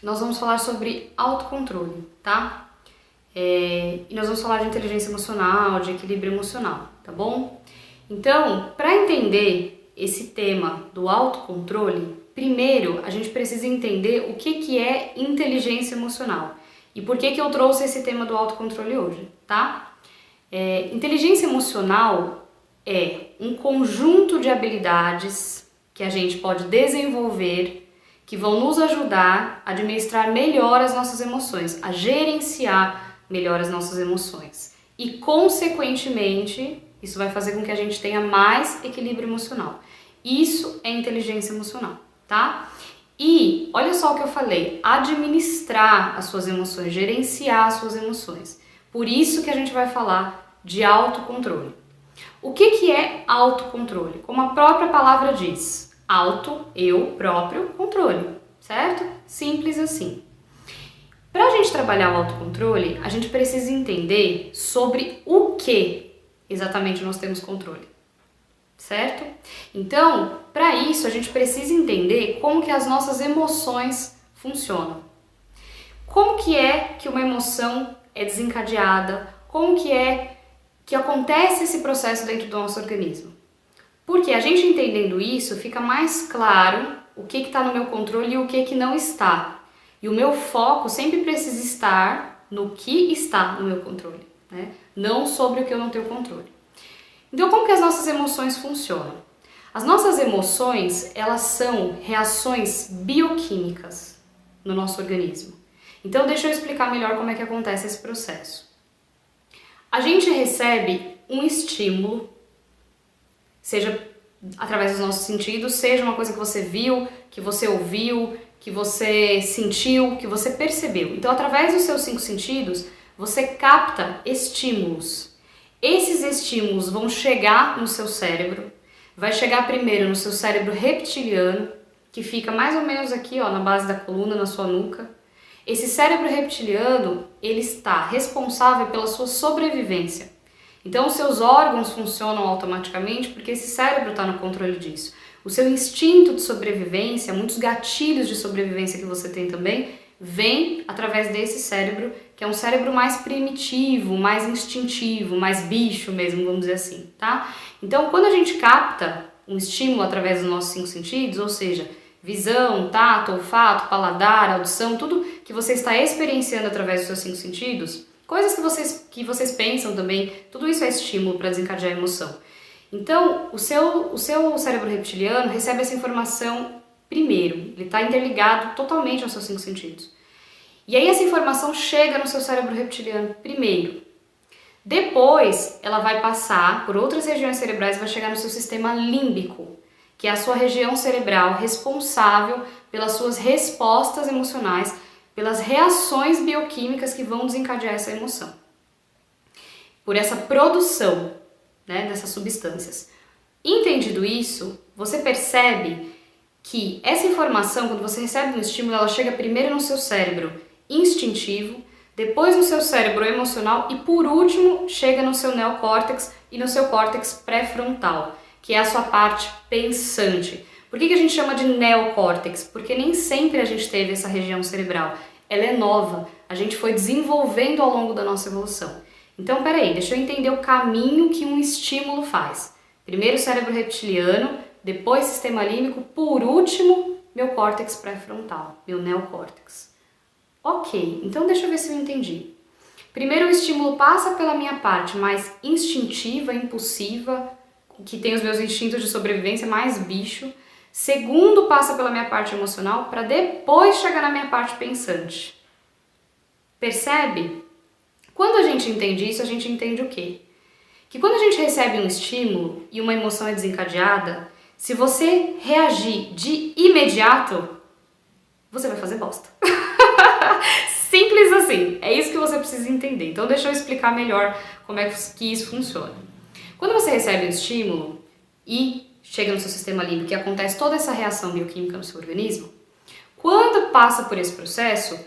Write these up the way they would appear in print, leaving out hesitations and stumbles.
nós vamos falar sobre autocontrole, tá? E nós vamos falar de inteligência emocional, de equilíbrio emocional, tá bom? Então, para entender esse tema do autocontrole, primeiro a gente precisa entender o que é inteligência emocional e por que eu trouxe esse tema do autocontrole hoje, tá? Inteligência emocional é um conjunto de habilidades que a gente pode desenvolver que vão nos ajudar a administrar melhor as nossas emoções, a gerenciar melhor as nossas emoções. E, consequentemente, isso vai fazer com que a gente tenha mais equilíbrio emocional. Isso é inteligência emocional, tá? E, olha só o que eu falei, administrar as suas emoções, gerenciar as suas emoções. Por isso que a gente vai falar de autocontrole. O que é autocontrole? Como a própria palavra diz, auto, eu, próprio, controle, certo? Simples assim. Para a gente trabalhar o autocontrole, a gente precisa entender sobre o que exatamente nós temos controle, certo? Então, para isso, a gente precisa entender como que as nossas emoções funcionam. Como que é que uma emoção é desencadeada? Como que é que acontece esse processo dentro do nosso organismo? Porque a gente entendendo isso, fica mais claro o que está no meu controle e o que não está. E o meu foco sempre precisa estar no que está no meu controle, né? Não sobre o que eu não tenho controle. Então, como que as nossas emoções funcionam? As nossas emoções, elas são reações bioquímicas no nosso organismo. Então, deixa eu explicar melhor como é que acontece esse processo. A gente recebe um estímulo, seja através dos nossos sentidos, seja uma coisa que você viu, que você ouviu, que você sentiu, que você percebeu. Então, através dos seus 5 sentidos, você capta estímulos. Esses estímulos vão chegar no seu cérebro, vai chegar primeiro no seu cérebro reptiliano, que fica mais ou menos aqui, ó, na base da coluna, na sua nuca. Esse cérebro reptiliano, ele está responsável pela sua sobrevivência. Então, os seus órgãos funcionam automaticamente porque esse cérebro está no controle disso. O seu instinto de sobrevivência, muitos gatilhos de sobrevivência que você tem também, vem através desse cérebro, que é um cérebro mais primitivo, mais instintivo, mais bicho mesmo, vamos dizer assim, tá? Então, quando a gente capta um estímulo através dos nossos 5 sentidos, ou seja, visão, tato, olfato, paladar, audição, tudo que você está experienciando através dos seus 5 sentidos, coisas que vocês pensam também, tudo isso é estímulo para desencadear a emoção. Então, o seu cérebro reptiliano recebe essa informação primeiro, ele está interligado totalmente aos seus 5 sentidos. E aí essa informação chega no seu cérebro reptiliano primeiro. Depois, ela vai passar por outras regiões cerebrais e vai chegar no seu sistema límbico, que é a sua região cerebral responsável pelas suas respostas emocionais, pelas reações bioquímicas que vão desencadear essa emoção. Por essa produção, né, dessas substâncias. Entendido isso, você percebe que essa informação, quando você recebe um estímulo, ela chega primeiro no seu cérebro instintivo, depois no seu cérebro emocional e por último chega no seu neocórtex e no seu córtex pré-frontal, que é a sua parte pensante. Por que a gente chama de neocórtex? Porque nem sempre a gente teve essa região cerebral. Ela é nova, a gente foi desenvolvendo ao longo da nossa evolução. Então, peraí, deixa eu entender o caminho que um estímulo faz. Primeiro cérebro reptiliano, depois sistema límbico, por último, meu córtex pré-frontal, meu neocórtex. Ok, então deixa eu ver se eu entendi. Primeiro o estímulo passa pela minha parte mais instintiva, impulsiva, que tem os meus instintos de sobrevivência, mais bicho. Segundo, passa pela minha parte emocional para depois chegar na minha parte pensante. Percebe? Quando a gente entende isso, a gente entende o quê? Que quando a gente recebe um estímulo e uma emoção é desencadeada, se você reagir de imediato, você vai fazer bosta. Simples assim, é isso que você precisa entender. Então deixa eu explicar melhor como é que isso funciona. Quando você recebe um estímulo e chega no seu sistema límbico e acontece toda essa reação bioquímica no seu organismo, quando passa por esse processo,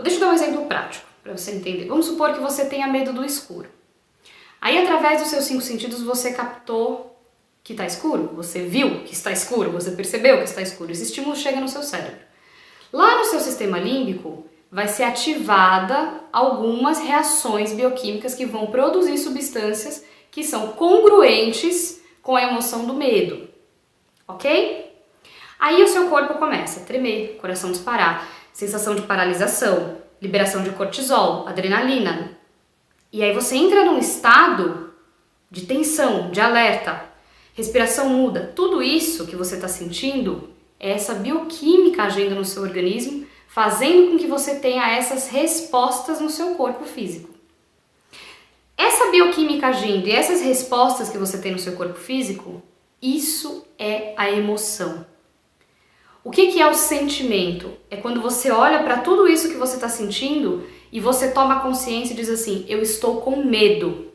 deixa eu dar um exemplo prático para você entender. Vamos supor que você tenha medo do escuro. Aí, através dos seus 5 sentidos, você captou que está escuro, você viu que está escuro, você percebeu que está escuro. Esse estímulo chega no seu cérebro. Lá no seu sistema límbico vai ser ativada algumas reações bioquímicas que vão produzir substâncias que são congruentes com a emoção do medo, ok? Aí o seu corpo começa a tremer, coração disparar, sensação de paralisação, liberação de cortisol, adrenalina. E aí você entra num estado de tensão, de alerta, respiração muda. Tudo isso que você está sentindo é essa bioquímica agindo no seu organismo, fazendo com que você tenha essas respostas no seu corpo físico. Essa bioquímica agindo e essas respostas que você tem no seu corpo físico, isso é a emoção. O que é o sentimento? É quando você olha para tudo isso que você está sentindo e você toma consciência e diz assim, eu estou com medo.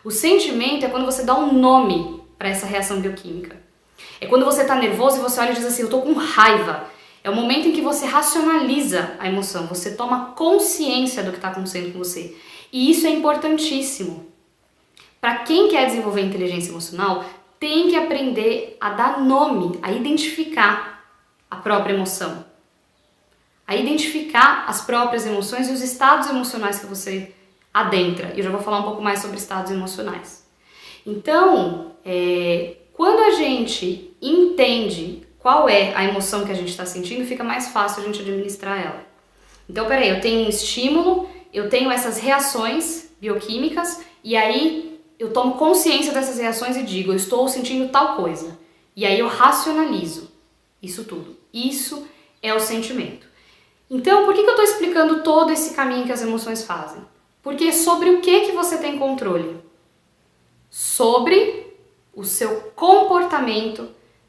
O sentimento é quando você dá um nome para essa reação bioquímica. É quando você está nervoso e você olha e diz assim, eu estou com raiva. É o momento em que você racionaliza a emoção, você toma consciência do que está acontecendo com você. E isso é importantíssimo. Para quem quer desenvolver inteligência emocional, tem que aprender a dar nome, a identificar a própria emoção. A identificar as próprias emoções e os estados emocionais que você adentra. E eu já vou falar um pouco mais sobre estados emocionais. Então, quando a gente entende qual é a emoção que a gente está sentindo, fica mais fácil a gente administrar ela. Então, peraí, eu tenho um estímulo, eu tenho essas reações bioquímicas, e aí eu tomo consciência dessas reações e digo, eu estou sentindo tal coisa. E aí eu racionalizo isso tudo. Isso é o sentimento. Então, por que eu estou explicando todo esse caminho que as emoções fazem? Porque sobre o que você tem controle? Sobre o seu comportamento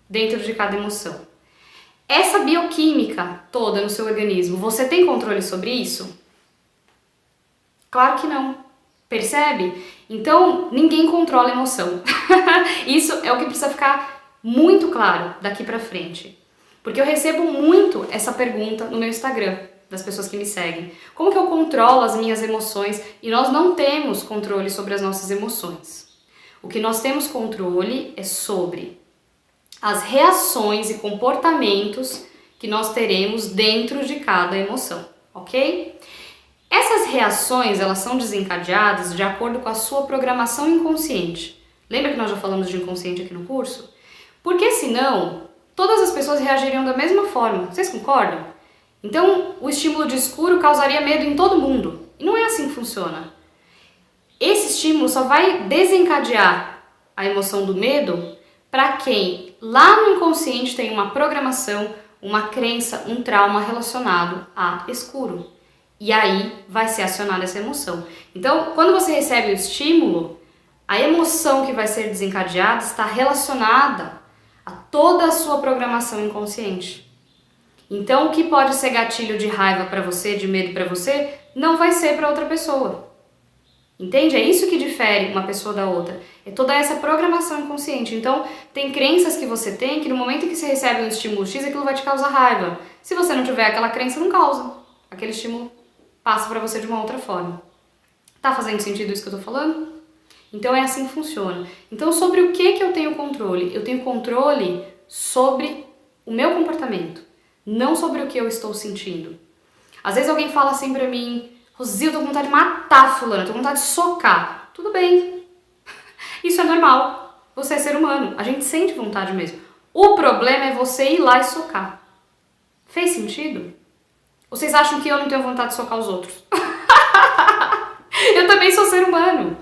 dentro de cada emoção. Essa bioquímica toda no seu organismo, você tem controle sobre isso? Claro que não. Percebe? Então, ninguém controla a emoção. Isso é o que precisa ficar muito claro daqui pra frente. Porque eu recebo muito essa pergunta no meu Instagram, das pessoas que me seguem. Como que eu controlo as minhas emoções? E nós não temos controle sobre as nossas emoções. O que nós temos controle é sobre as reações e comportamentos que nós teremos dentro de cada emoção, ok? Essas reações, elas são desencadeadas de acordo com a sua programação inconsciente. Lembra que nós já falamos de inconsciente aqui no curso? Porque senão, todas as pessoas reagiriam da mesma forma. Vocês concordam? Então, o estímulo de escuro causaria medo em todo mundo. E não é assim que funciona. Esse estímulo só vai desencadear a emoção do medo para quem lá no inconsciente tem uma programação, uma crença, um trauma relacionado a escuro. E aí vai ser acionada essa emoção. Então, quando você recebe o estímulo, a emoção que vai ser desencadeada está relacionada a toda a sua programação inconsciente. Então, o que pode ser gatilho de raiva para você, de medo para você, não vai ser para outra pessoa. Entende? É isso que difere uma pessoa da outra. É toda essa programação inconsciente. Então, tem crenças que você tem que no momento em que você recebe um estímulo X, aquilo vai te causar raiva. Se você não tiver aquela crença, não causa. Aquele estímulo passa para você de uma outra forma. Tá fazendo sentido isso que eu tô falando? Então é assim que funciona. Então sobre o que eu tenho controle? Eu tenho controle sobre o meu comportamento, não sobre o que eu estou sentindo. Às vezes alguém fala assim pra mim, Rosi, eu tô com vontade de matar fulano, tô com vontade de socar. Tudo bem. Isso é normal. Você é ser humano. A gente sente vontade mesmo. O problema é você ir lá e socar. Fez sentido? Vocês acham que eu não tenho vontade de socar os outros? Eu também sou ser humano.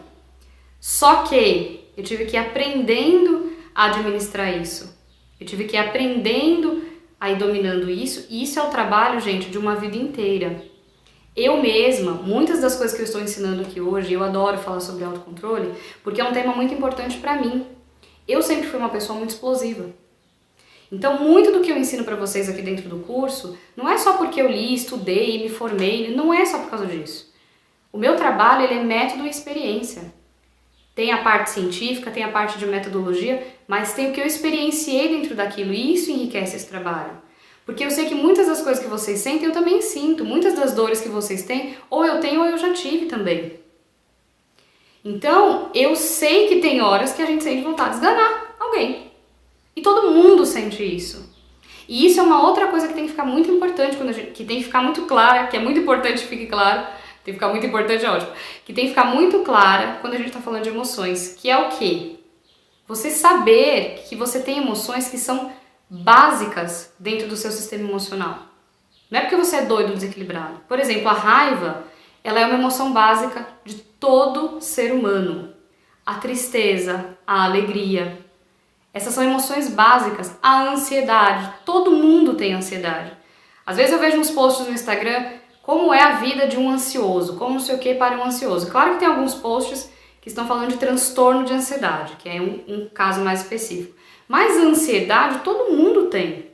Só que eu tive que ir aprendendo a administrar isso. Eu tive que ir aprendendo a ir dominando isso. E isso é o trabalho, gente, de uma vida inteira. Eu mesma, muitas das coisas que eu estou ensinando aqui hoje, eu adoro falar sobre autocontrole, porque é um tema muito importante pra mim. Eu sempre fui uma pessoa muito explosiva. Então, muito do que eu ensino para vocês aqui dentro do curso, não é só porque eu li, estudei, me formei, não é só por causa disso. O meu trabalho, ele é método e experiência. Tem a parte científica, tem a parte de metodologia, mas tem o que eu experienciei dentro daquilo e isso enriquece esse trabalho. Porque eu sei que muitas das coisas que vocês sentem, eu também sinto. Muitas das dores que vocês têm, ou eu tenho ou eu já tive também. Então, eu sei que tem horas que a gente sente vontade de esganar alguém. E todo mundo sente isso. E isso é uma outra coisa que tem que ficar muito importante, que tem que ficar muito clara, que é muito importante que fique claro, tem que ficar muito importante, é ótimo, que tem que ficar muito clara quando a gente está falando de emoções, que é o quê? Você saber que você tem emoções que são básicas dentro do seu sistema emocional. Não é porque você é doido ou desequilibrado. Por exemplo, a raiva, ela é uma emoção básica de todo ser humano. A tristeza, a alegria, essas são emoções básicas. A ansiedade, todo mundo tem ansiedade. Às vezes eu vejo uns posts no Instagram, como é a vida de um ansioso, como não sei o que para um ansioso. Claro que tem alguns posts que estão falando de transtorno de ansiedade, que é um caso mais específico. Mas a ansiedade todo mundo tem.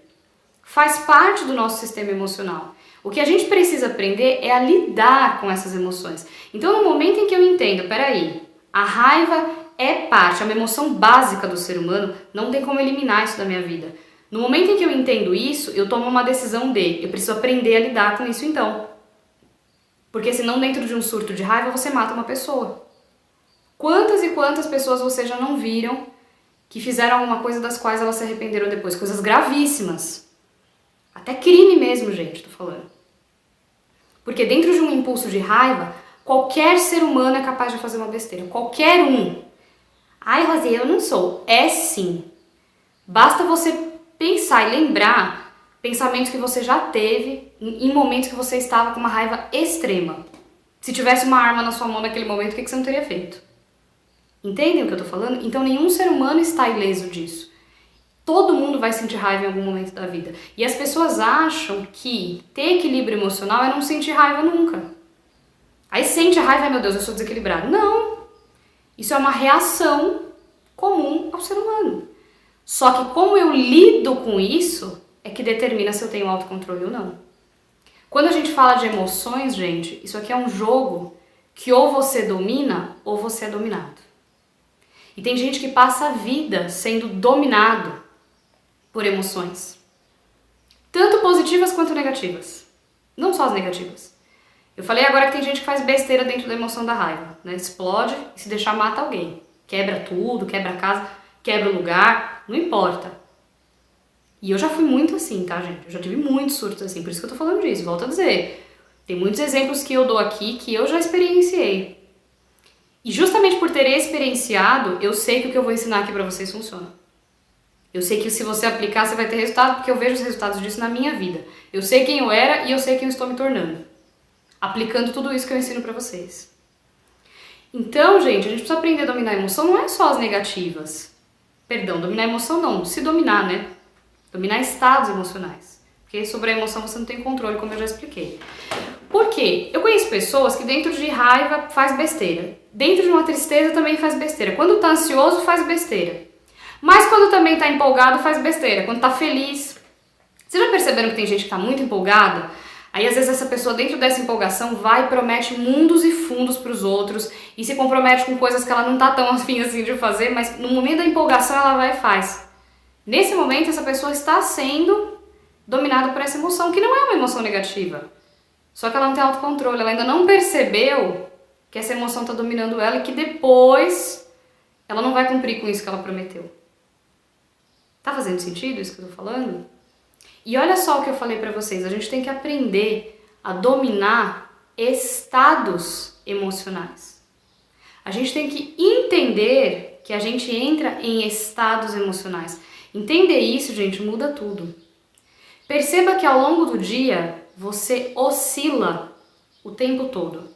Faz parte do nosso sistema emocional. O que a gente precisa aprender é a lidar com essas emoções. Então, no momento em que eu entendo, peraí, a raiva é parte, é uma emoção básica do ser humano, não tem como eliminar isso da minha vida. No momento em que eu entendo isso, eu tomo uma decisão eu preciso aprender a lidar com isso então. Porque senão dentro de um surto de raiva você mata uma pessoa. Quantas e quantas pessoas vocês já não viram que fizeram alguma coisa das quais elas se arrependeram depois? Coisas gravíssimas. Até crime mesmo, gente, tô falando. Porque dentro de um impulso de raiva, qualquer ser humano é capaz de fazer uma besteira. Qualquer um. Ai, Rosi, eu não sou. É sim. Basta você pensar e lembrar pensamentos que você já teve em momentos que você estava com uma raiva extrema. Se tivesse uma arma na sua mão naquele momento, o que você não teria feito? Entendem o que eu tô falando? Então nenhum ser humano está ileso disso. Todo mundo vai sentir raiva em algum momento da vida. E as pessoas acham que ter equilíbrio emocional é não sentir raiva nunca. Aí sente a raiva, ai meu Deus, eu sou desequilibrado. Não! Isso é uma reação comum ao ser humano. Só que como eu lido com isso é que determina se eu tenho autocontrole ou não. Quando a gente fala de emoções, gente, isso aqui é um jogo que ou você domina ou você é dominado. E tem gente que passa a vida sendo dominado por emoções. Tanto positivas quanto negativas. Não só as negativas. Eu falei agora que tem gente que faz besteira dentro da emoção da raiva, né? Explode e se deixar mata alguém. Quebra tudo, quebra a casa, quebra o lugar, não importa. E eu já fui muito assim, tá, gente? Eu já tive muitos surtos assim, por isso que eu tô falando disso. Volto a dizer, tem muitos exemplos que eu dou aqui que eu já experienciei. E justamente por ter experienciado, eu sei que o que eu vou ensinar aqui pra vocês funciona. Eu sei que se você aplicar, você vai ter resultado, porque eu vejo os resultados disso na minha vida. Eu sei quem eu era e eu sei quem eu estou me tornando. Aplicando tudo isso que eu ensino pra vocês. Então, gente, a gente precisa aprender a dominar a emoção, não é só as negativas. Perdão, dominar a emoção não, se dominar, né? Dominar estados emocionais. Porque sobre a emoção você não tem controle, como eu já expliquei. Por quê? Eu conheço pessoas que dentro de raiva faz besteira. Dentro de uma tristeza também faz besteira. Quando tá ansioso, faz besteira. Mas quando também tá empolgado, faz besteira. Quando tá feliz. Vocês já perceberam que tem gente que tá muito empolgada? Aí às vezes essa pessoa dentro dessa empolgação vai e promete mundos e fundos pros outros e se compromete com coisas que ela não tá tão afim assim de fazer, mas no momento da empolgação ela vai e faz. Nesse momento essa pessoa está sendo dominada por essa emoção, que não é uma emoção negativa. Só que ela não tem autocontrole, ela ainda não percebeu que essa emoção está dominando ela e que depois ela não vai cumprir com isso que ela prometeu. Tá fazendo sentido isso que eu tô falando? E olha só o que eu falei pra vocês, a gente tem que aprender a dominar estados emocionais. A gente tem que entender que a gente entra em estados emocionais. Entender isso, gente, muda tudo. Perceba que ao longo do dia você oscila o tempo todo.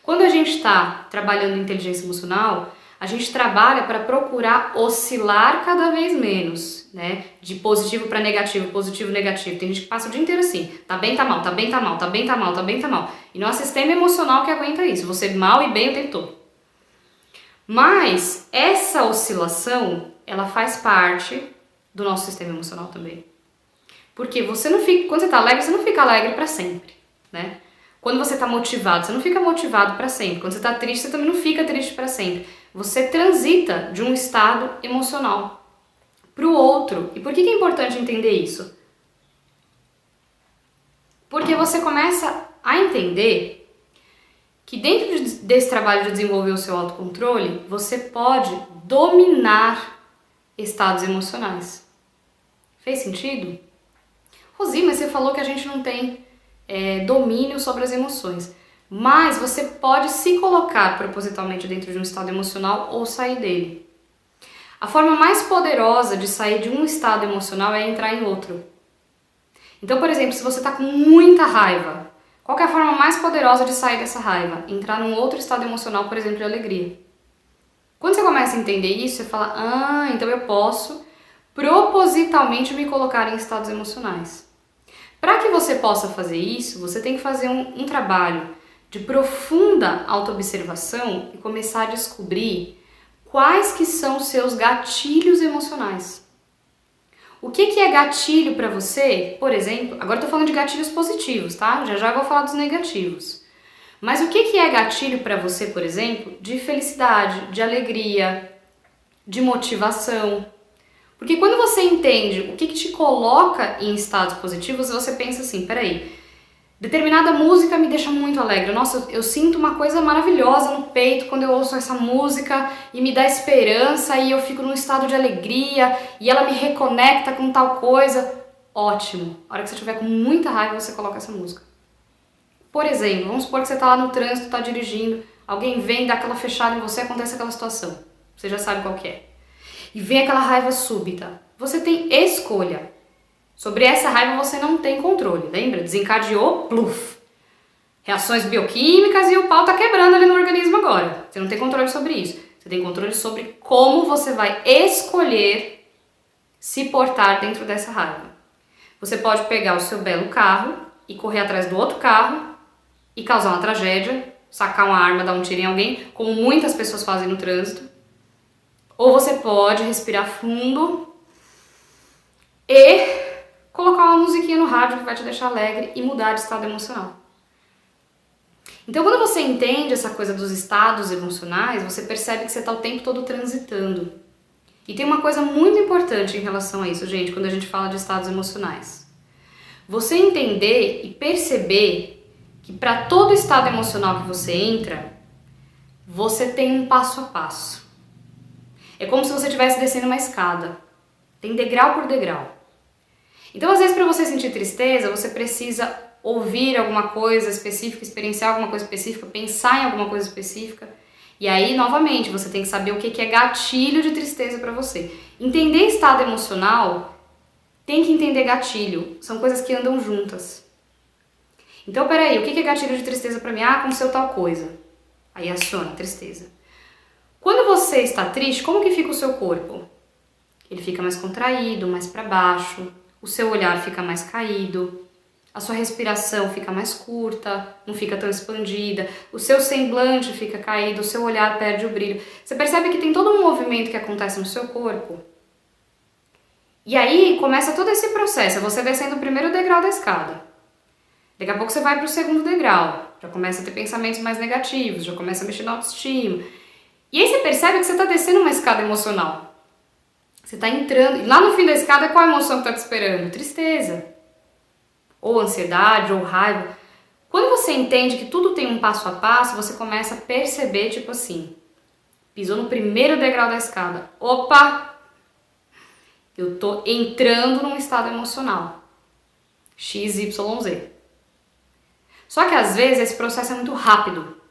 Quando a gente está trabalhando inteligência emocional, a gente trabalha para procurar oscilar cada vez menos, né? De positivo para negativo, positivo, negativo. Tem gente que passa o dia inteiro assim, tá bem, tá mal, tá bem, tá mal, tá bem, tá mal, tá bem, tá mal. E não é o sistema emocional que aguenta isso, você mal e bem o tempo todo. Mas essa oscilação, ela faz parte do nosso sistema emocional também. Porque você não fica, quando você tá alegre, você não fica alegre para sempre, né? Quando você tá motivado, você não fica motivado para sempre. Quando você tá triste, você também não fica triste para sempre. Você transita de um estado emocional para o outro. E por que é importante entender isso? Porque você começa a entender que dentro desse trabalho de desenvolver o seu autocontrole, você pode dominar estados emocionais. Fez sentido? Rosi, mas você falou que a gente não tem domínio sobre as emoções. Mas você pode se colocar propositalmente dentro de um estado emocional ou sair dele. A forma mais poderosa de sair de um estado emocional é entrar em outro. Então, por exemplo, se você está com muita raiva, qual que é a forma mais poderosa de sair dessa raiva? Entrar num outro estado emocional, por exemplo, de alegria. Quando você começa a entender isso, você fala, então eu posso propositalmente me colocar em estados emocionais. Para que você possa fazer isso, você tem que fazer um trabalho de profunda autoobservação e começar a descobrir quais que são os seus gatilhos emocionais. O que é gatilho para você, por exemplo, agora eu tô falando de gatilhos positivos, tá? Já já vou falar dos negativos. Mas o que é gatilho para você, por exemplo, de felicidade, de alegria, de motivação? Porque quando você entende o que te coloca em estados positivos, você pensa assim, peraí, determinada música me deixa muito alegre. Nossa, eu sinto uma coisa maravilhosa no peito quando eu ouço essa música e me dá esperança e eu fico num estado de alegria e ela me reconecta com tal coisa. Ótimo. A hora que você estiver com muita raiva, você coloca essa música. Por exemplo, vamos supor que você está lá no trânsito, está dirigindo, alguém vem, dá aquela fechada em você, acontece aquela situação. Você já sabe qual que é. E vem aquela raiva súbita. Você tem escolha. Sobre essa raiva você não tem controle, lembra? Desencadeou, pluf. Reações bioquímicas e o pau tá quebrando ali no organismo agora. Você não tem controle sobre isso. Você tem controle sobre como você vai escolher se portar dentro dessa raiva. Você pode pegar o seu belo carro e correr atrás do outro carro e causar uma tragédia, sacar uma arma, dar um tiro em alguém, como muitas pessoas fazem no trânsito. Ou você pode respirar fundo e colocar uma musiquinha no rádio que vai te deixar alegre e mudar de estado emocional. Então, quando você entende essa coisa dos estados emocionais, você percebe que você está o tempo todo transitando. E tem uma coisa muito importante em relação a isso, gente, quando a gente fala de estados emocionais. Você entender e perceber que para todo estado emocional que você entra, você tem um passo a passo. É como se você estivesse descendo uma escada. Tem degrau por degrau. Então, às vezes, para você sentir tristeza, você precisa ouvir alguma coisa específica, experienciar alguma coisa específica, pensar em alguma coisa específica. E aí, novamente, você tem que saber o que é gatilho de tristeza para você. Entender estado emocional tem que entender gatilho. São coisas que andam juntas. Então, peraí, o que é gatilho de tristeza para mim? Aconteceu tal coisa. Aí aciona a tristeza. Quando você está triste, como que fica o seu corpo? Ele fica mais contraído, mais para baixo. O seu olhar fica mais caído, a sua respiração fica mais curta, não fica tão expandida, o seu semblante fica caído, o seu olhar perde o brilho. Você percebe que tem todo um movimento que acontece no seu corpo? E aí começa todo esse processo, você descendo o primeiro degrau da escada. Daqui a pouco você vai para o segundo degrau, já começa a ter pensamentos mais negativos, já começa a mexer na autoestima. E aí você percebe que você está descendo uma escada emocional. Você está entrando, e lá no fim da escada, qual a emoção que está te esperando? Tristeza, ou ansiedade, ou raiva. Quando você entende que tudo tem um passo a passo, você começa a perceber, tipo assim, pisou no primeiro degrau da escada, opa, eu tô entrando num estado emocional, XYZ. Só que às vezes esse processo é muito rápido.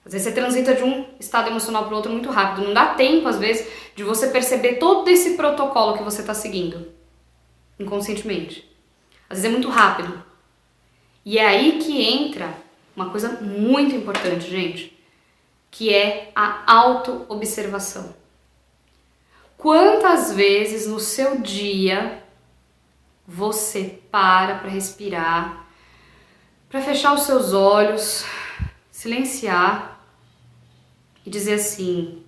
Às vezes você transita de um estado emocional para o outro muito rápido. Não dá tempo, às vezes, de você perceber todo esse protocolo que você está seguindo inconscientemente. Às vezes é muito rápido. E é aí que entra uma coisa muito importante, gente, que é a autoobservação. Quantas vezes no seu dia você para respirar, para fechar os seus olhos, silenciar e dizer assim,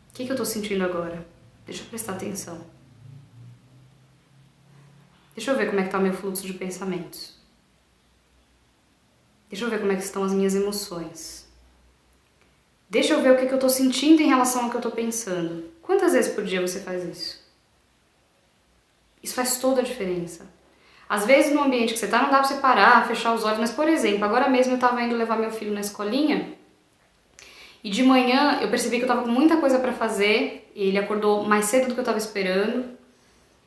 o que eu tô sentindo agora? Deixa eu prestar atenção. Deixa eu ver como é que tá o meu fluxo de pensamentos. Deixa eu ver como é que estão as minhas emoções. Deixa eu ver o que eu tô sentindo em relação ao que eu tô pensando. Quantas vezes por dia você faz isso? Isso faz toda a diferença. Às vezes no ambiente que você tá não dá pra você parar, fechar os olhos, mas por exemplo, agora mesmo eu tava indo levar meu filho na escolinha e de manhã eu percebi que eu tava com muita coisa pra fazer, ele acordou mais cedo do que eu tava esperando,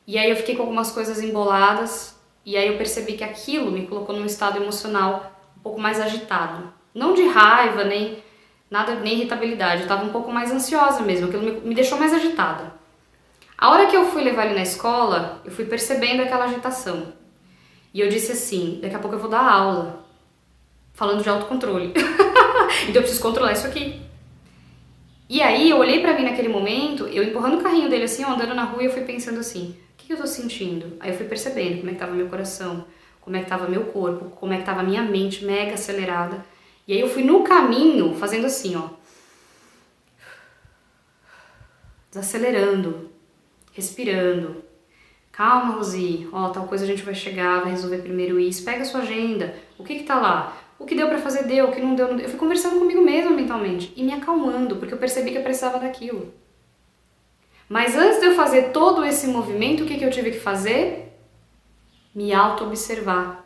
e aí eu fiquei com algumas coisas emboladas, e aí eu percebi que aquilo me colocou num estado emocional um pouco mais agitado. Não de raiva, nem nada, nem irritabilidade, eu tava um pouco mais ansiosa mesmo, aquilo me deixou mais agitada. A hora que eu fui levar ele na escola, eu fui percebendo aquela agitação. E eu disse assim, daqui a pouco eu vou dar aula, falando de autocontrole. Então eu preciso controlar isso aqui. E aí eu olhei pra mim naquele momento, eu empurrando o carrinho dele assim, andando na rua, e eu fui pensando assim, o que eu tô sentindo? Aí eu fui percebendo como é que tava meu coração, como é que tava meu corpo, como é que tava minha mente mega acelerada. E aí eu fui no caminho fazendo assim, ó. Desacelerando, respirando. Calma, Rosi, ó, tal coisa a gente vai chegar, vai resolver primeiro isso. Pega a sua agenda, o que tá lá? O que deu pra fazer deu, o que não deu, não deu. Eu fui conversando comigo mesma mentalmente e me acalmando, porque eu percebi que eu precisava daquilo. Mas antes de eu fazer todo esse movimento, o que eu tive que fazer? Me auto-observar.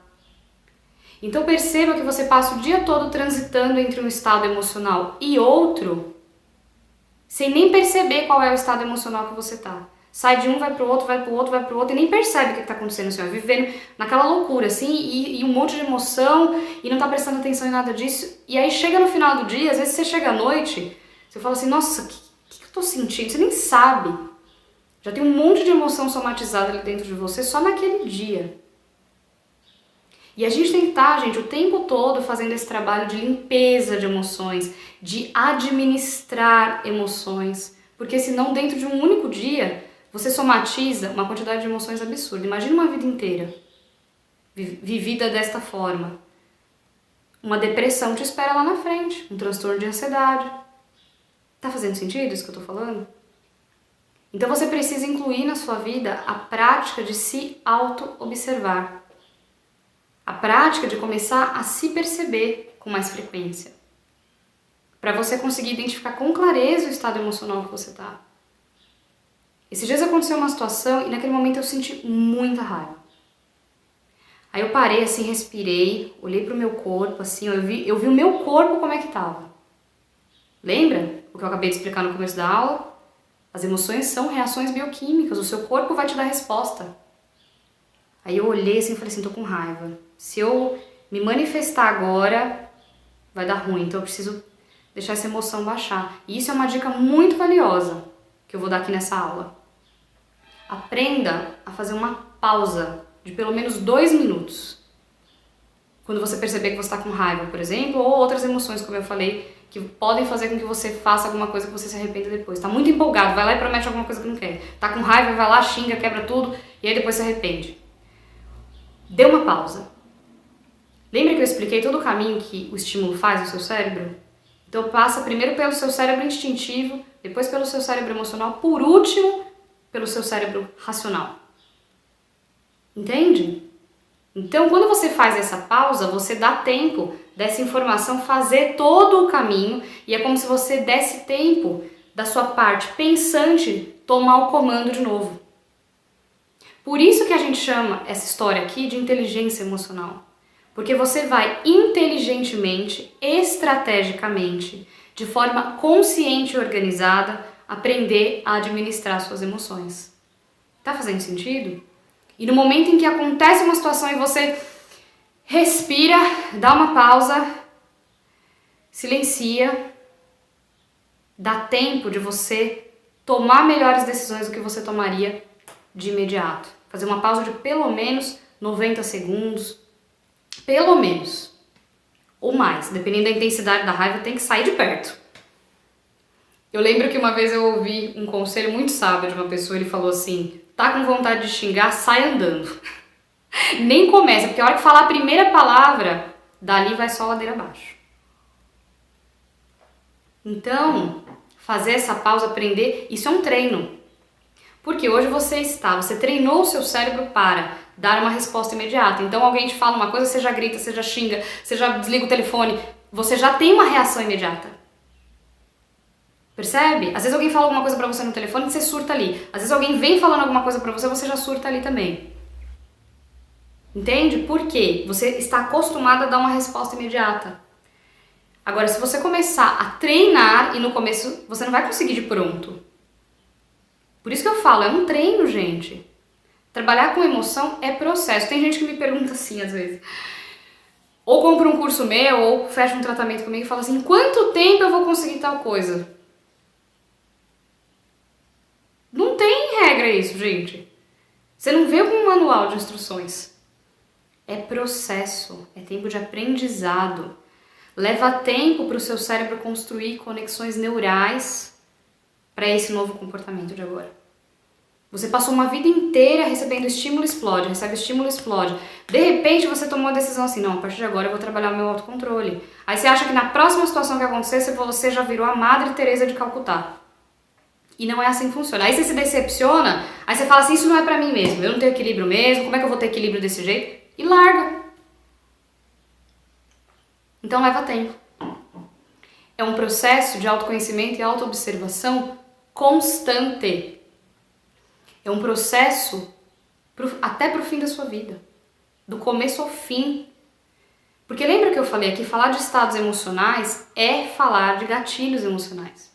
Então perceba que você passa o dia todo transitando entre um estado emocional e outro, sem nem perceber qual é o estado emocional que você tá. Sai de um, vai pro outro, vai pro outro, vai pro outro e nem percebe o que tá acontecendo, assim, ó, vivendo naquela loucura, assim, e um monte de emoção e não tá prestando atenção em nada disso. E aí chega no final do dia, às vezes você chega à noite, você fala assim, nossa, o que eu tô sentindo? Você nem sabe. Já tem um monte de emoção somatizada ali dentro de você só naquele dia. E a gente tem que estar, gente, o tempo todo fazendo esse trabalho de limpeza de emoções, de administrar emoções, porque senão dentro de um único dia você somatiza uma quantidade de emoções absurda. Imagina uma vida inteira vivida desta forma. Uma depressão te espera lá na frente, um transtorno de ansiedade. Tá fazendo sentido isso que eu tô falando? Então você precisa incluir na sua vida a prática de se auto-observar. A prática de começar a se perceber com mais frequência. Para você conseguir identificar com clareza o estado emocional que você tá. Esses dias aconteceu uma situação e naquele momento eu senti muita raiva. Aí eu parei assim, respirei, olhei pro meu corpo assim, eu vi o meu corpo como é que tava. Lembra o que eu acabei de explicar no começo da aula? As emoções são reações bioquímicas, o seu corpo vai te dar resposta. Aí eu olhei assim e falei assim, tô com raiva. Se eu me manifestar agora, vai dar ruim, então eu preciso deixar essa emoção baixar. E isso é uma dica muito valiosa que eu vou dar aqui nessa aula. Aprenda a fazer uma pausa de pelo menos 2 minutos. Quando você perceber que você está com raiva, por exemplo, ou outras emoções, como eu falei, que podem fazer com que você faça alguma coisa que você se arrependa depois. Está muito empolgado, vai lá e promete alguma coisa que não quer. Tá com raiva, vai lá, xinga, quebra tudo, e aí depois se arrepende. Dê uma pausa. Lembra que eu expliquei todo o caminho que o estímulo faz no seu cérebro? Então passa primeiro pelo seu cérebro instintivo, depois pelo seu cérebro emocional, por último pelo seu cérebro racional. Entende? Então, quando você faz essa pausa, você dá tempo dessa informação fazer todo o caminho e é como se você desse tempo da sua parte pensante tomar o comando de novo. Por isso que a gente chama essa história aqui de inteligência emocional. Porque você vai inteligentemente, estrategicamente, de forma consciente e organizada, aprender a administrar suas emoções. Tá fazendo sentido? E no momento em que acontece uma situação e você respira, dá uma pausa, silencia, dá tempo de você tomar melhores decisões do que você tomaria de imediato. Fazer uma pausa de pelo menos 90 segundos, pelo menos, ou mais, dependendo da intensidade da raiva, tem que sair de perto. Eu lembro que uma vez eu ouvi um conselho muito sábio de uma pessoa, ele falou assim, tá com vontade de xingar, sai andando. Nem começa, porque a hora que falar a primeira palavra, dali vai só ladeira abaixo. Então, fazer essa pausa, aprender, isso é um treino. Porque hoje você treinou o seu cérebro para dar uma resposta imediata. Então alguém te fala uma coisa, você já grita, você já xinga, você já desliga o telefone, você já tem uma reação imediata. Percebe? Às vezes alguém fala alguma coisa pra você no telefone e você surta ali. Às vezes alguém vem falando alguma coisa pra você, você já surta ali também. Entende? Por quê? Você está acostumado a dar uma resposta imediata. Agora, se você começar a treinar e no começo você não vai conseguir de pronto. Por isso que eu falo, é um treino, gente. Trabalhar com emoção é processo. Tem gente que me pergunta assim, às vezes. Ou compra um curso meu, ou fecha um tratamento comigo e fala assim, quanto tempo eu vou conseguir tal coisa? Não tem regra isso, gente. Você não vê com um manual de instruções. É processo, é tempo de aprendizado. Leva tempo para o seu cérebro construir conexões neurais para esse novo comportamento de agora. Você passou uma vida inteira recebendo estímulo, explode, recebe estímulo, explode. De repente você tomou a decisão assim, não, a partir de agora eu vou trabalhar o meu autocontrole. Aí você acha que na próxima situação que acontecer, você já virou a Madre Teresa de Calcutá. E não é assim que funciona. Aí você se decepciona, aí você fala assim, isso não é pra mim mesmo, eu não tenho equilíbrio mesmo, como é que eu vou ter equilíbrio desse jeito? E larga. Então leva tempo. É um processo de autoconhecimento e autoobservação constante. É um processo até pro fim da sua vida. Do começo ao fim. Porque lembra que eu falei aqui, falar de estados emocionais é falar de gatilhos emocionais.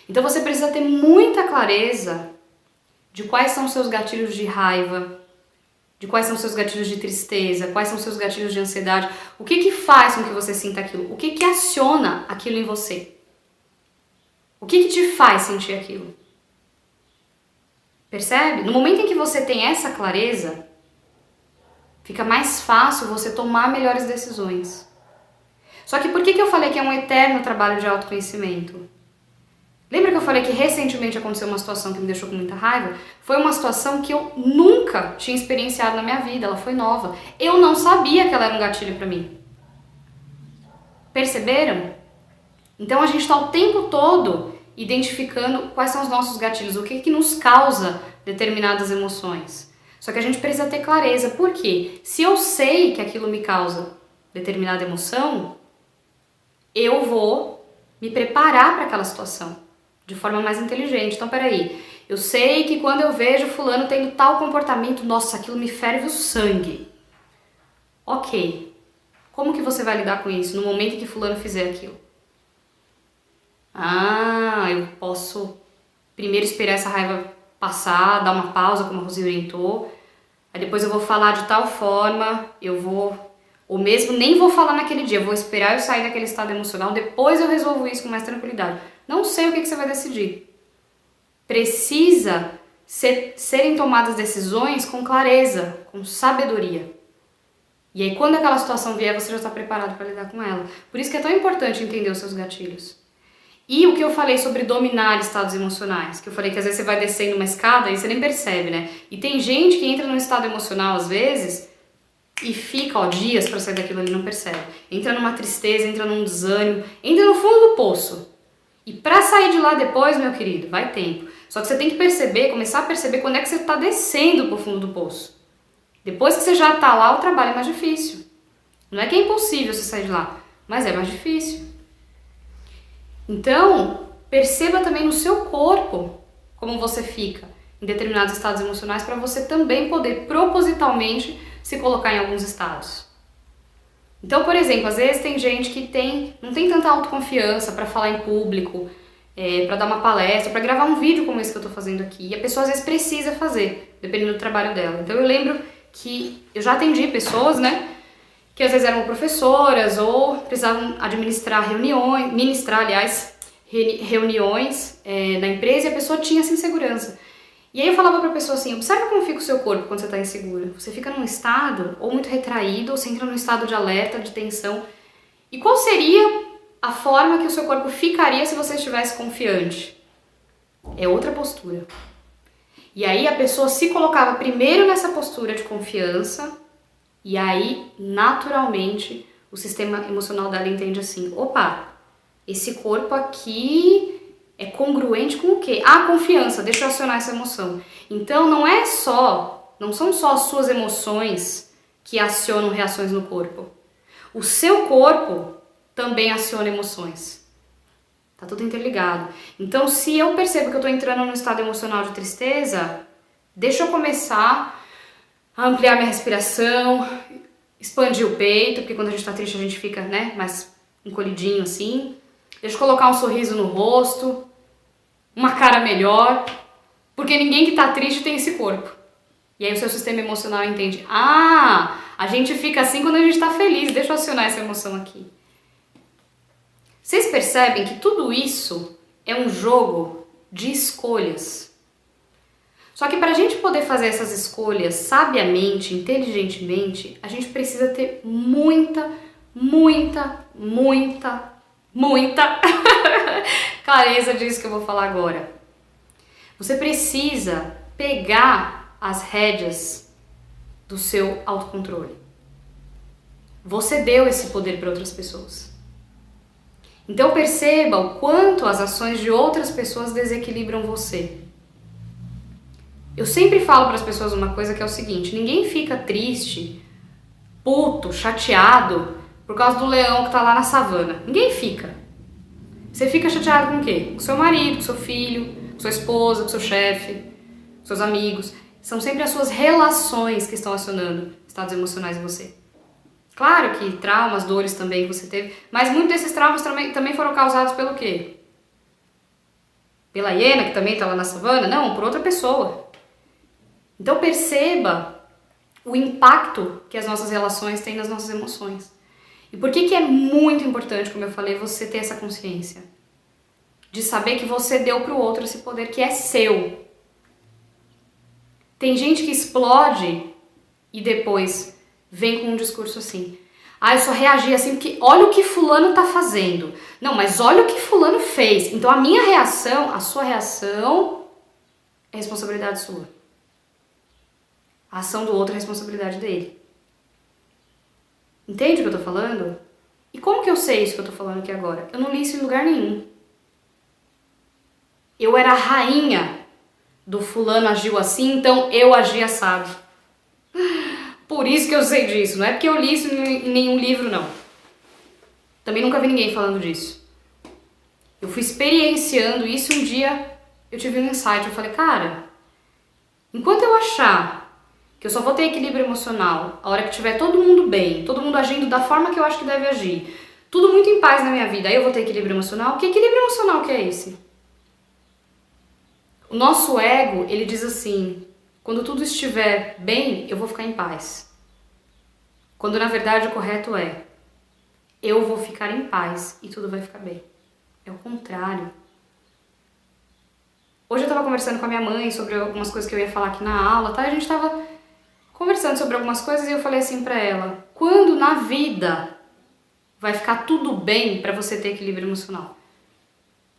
Então você precisa ter muita clareza de quais são os seus gatilhos de raiva, de quais são os seus gatilhos de tristeza, quais são os seus gatilhos de ansiedade, o que faz com que você sinta aquilo, o que aciona aquilo em você, o que te faz sentir aquilo. Percebe? No momento em que você tem essa clareza, fica mais fácil você tomar melhores decisões. Só que por que eu falei que é um eterno trabalho de autoconhecimento? Lembra que eu falei que recentemente aconteceu uma situação que me deixou com muita raiva? Foi uma situação que eu nunca tinha experienciado na minha vida, ela foi nova. Eu não sabia que ela era um gatilho pra mim. Perceberam? Então a gente está o tempo todo identificando quais são os nossos gatilhos, o que nos causa determinadas emoções. Só que a gente precisa ter clareza, por quê? Se eu sei que aquilo me causa determinada emoção, eu vou me preparar para aquela situação de forma mais inteligente. Então, peraí, eu sei que quando eu vejo fulano tendo tal comportamento, nossa, aquilo me ferve o sangue. Ok, como que você vai lidar com isso no momento em que fulano fizer aquilo? Ah, eu posso primeiro esperar essa raiva passar, dar uma pausa, como a Rosi orientou. Aí depois eu vou falar de tal forma, ou mesmo nem vou falar naquele dia, eu vou esperar eu sair daquele estado emocional, depois eu resolvo isso com mais tranquilidade. Não sei o que você vai decidir. Precisa serem tomadas decisões com clareza, com sabedoria. E aí quando aquela situação vier, você já está preparado para lidar com ela. Por isso que é tão importante entender os seus gatilhos. E o que eu falei sobre dominar estados emocionais, que eu falei que às vezes você vai descendo uma escada e você nem percebe, né? E tem gente que entra num estado emocional às vezes e fica, dias pra sair daquilo ali, não percebe. Entra numa tristeza, entra num desânimo, entra no fundo do poço. E pra sair de lá depois, meu querido, vai tempo. Só que você tem que perceber, começar a perceber quando é que você tá descendo pro fundo do poço. Depois que você já tá lá, o trabalho é mais difícil. Não é que é impossível você sair de lá, mas é mais difícil. Então, perceba também no seu corpo como você fica em determinados estados emocionais para você também poder propositalmente se colocar em alguns estados. Então, por exemplo, às vezes tem gente que não tem tanta autoconfiança para falar em público, para dar uma palestra, para gravar um vídeo como esse que eu estou fazendo aqui. E a pessoa às vezes precisa fazer, dependendo do trabalho dela. Então eu lembro que eu já atendi pessoas, né, que às vezes eram professoras ou precisavam administrar reuniões na empresa e a pessoa tinha essa insegurança. E aí eu falava pra pessoa assim, observa como fica o seu corpo quando você tá insegura. Você fica num estado ou muito retraído, ou você entra num estado de alerta, de tensão. E qual seria a forma que o seu corpo ficaria se você estivesse confiante? É outra postura. E aí a pessoa se colocava primeiro nessa postura de confiança, e aí, naturalmente, o sistema emocional dela entende assim, opa, esse corpo aqui é congruente com o quê? Ah, confiança, deixa eu acionar essa emoção. Então não são só as suas emoções que acionam reações no corpo. O seu corpo também aciona emoções. Tá tudo interligado. Então, se eu percebo que eu tô entrando num estado emocional de tristeza, deixa eu começar a ampliar minha respiração, expandir o peito, porque quando a gente tá triste a gente fica, né, mais encolhidinho assim. Deixa eu colocar um sorriso no rosto, uma cara melhor, porque ninguém que tá triste tem esse corpo. E aí o seu sistema emocional entende, ah, a gente fica assim quando a gente está feliz, deixa eu acionar essa emoção aqui. Vocês percebem que tudo isso é um jogo de escolhas. Só que para a gente poder fazer essas escolhas sabiamente, inteligentemente, a gente precisa ter muita clareza disso que eu vou falar agora. Você precisa pegar as rédeas do seu autocontrole. Você deu esse poder para outras pessoas. Então perceba o quanto as ações de outras pessoas desequilibram você. Eu sempre falo para as pessoas uma coisa que é o seguinte: ninguém fica triste, puto, chateado por causa do leão que tá lá na savana. Ninguém fica. Você fica chateado com o quê? Com seu marido, com seu filho, com sua esposa, com seu chefe, com seus amigos. São sempre as suas relações que estão acionando estados emocionais em você. Claro que traumas, dores também que você teve, mas muitos desses traumas também foram causados pelo quê? Pela hiena que também tá lá na savana? Não, por outra pessoa. Então perceba o impacto que as nossas relações têm nas nossas emoções. E por que é muito importante, como eu falei, você ter essa consciência? De saber que você deu para o outro esse poder que é seu. Tem gente que explode e depois vem com um discurso assim: ah, eu só reagi assim porque olha o que fulano tá fazendo. Não, mas olha o que fulano fez. Então a minha reação, a sua reação é responsabilidade sua. A ação do outro é responsabilidade dele. Entende o que eu tô falando? E como que eu sei isso que eu tô falando aqui agora? Eu não li isso em lugar nenhum. Eu era a rainha do fulano agiu assim, então eu agi assado. Por isso que eu sei disso. Não é porque eu li isso em nenhum livro, não. Também nunca vi ninguém falando disso. Eu fui experienciando isso e um dia eu tive um insight. Eu falei, cara, enquanto eu achar que eu só vou ter equilíbrio emocional a hora que tiver todo mundo bem, todo mundo agindo da forma que eu acho que deve agir, tudo muito em paz na minha vida, aí eu vou ter equilíbrio emocional? Que equilíbrio emocional que é esse? O nosso ego, ele diz assim: quando tudo estiver bem, eu vou ficar em paz. Quando na verdade o correto é: eu vou ficar em paz e tudo vai ficar bem. É o contrário. Hoje eu tava conversando com a minha mãe sobre algumas coisas que eu ia falar aqui na aula, tá? A gente tava conversando sobre algumas coisas e eu falei assim pra ela: quando na vida vai ficar tudo bem pra você ter equilíbrio emocional?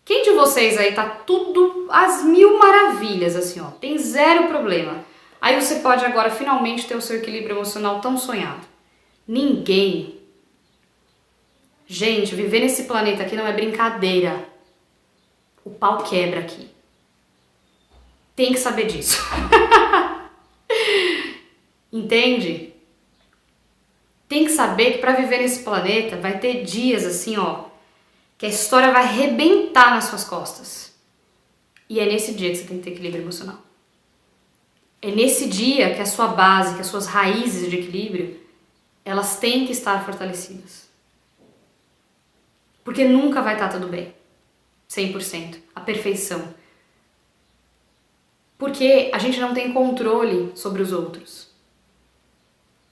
Quem de vocês aí tá tudo às mil maravilhas, assim, ó, tem zero problema? Aí você pode agora finalmente ter o seu equilíbrio emocional tão sonhado. Ninguém. Gente, viver nesse planeta aqui não é brincadeira. O pau quebra aqui. Tem que saber disso. Entende? Tem que saber que pra viver nesse planeta vai ter dias assim, ó, que a história vai arrebentar nas suas costas. E é nesse dia que você tem que ter equilíbrio emocional. É nesse dia que a sua base, que as suas raízes de equilíbrio, elas têm que estar fortalecidas. Porque nunca vai estar tudo bem. 100%. A perfeição. Porque a gente não tem controle sobre os outros.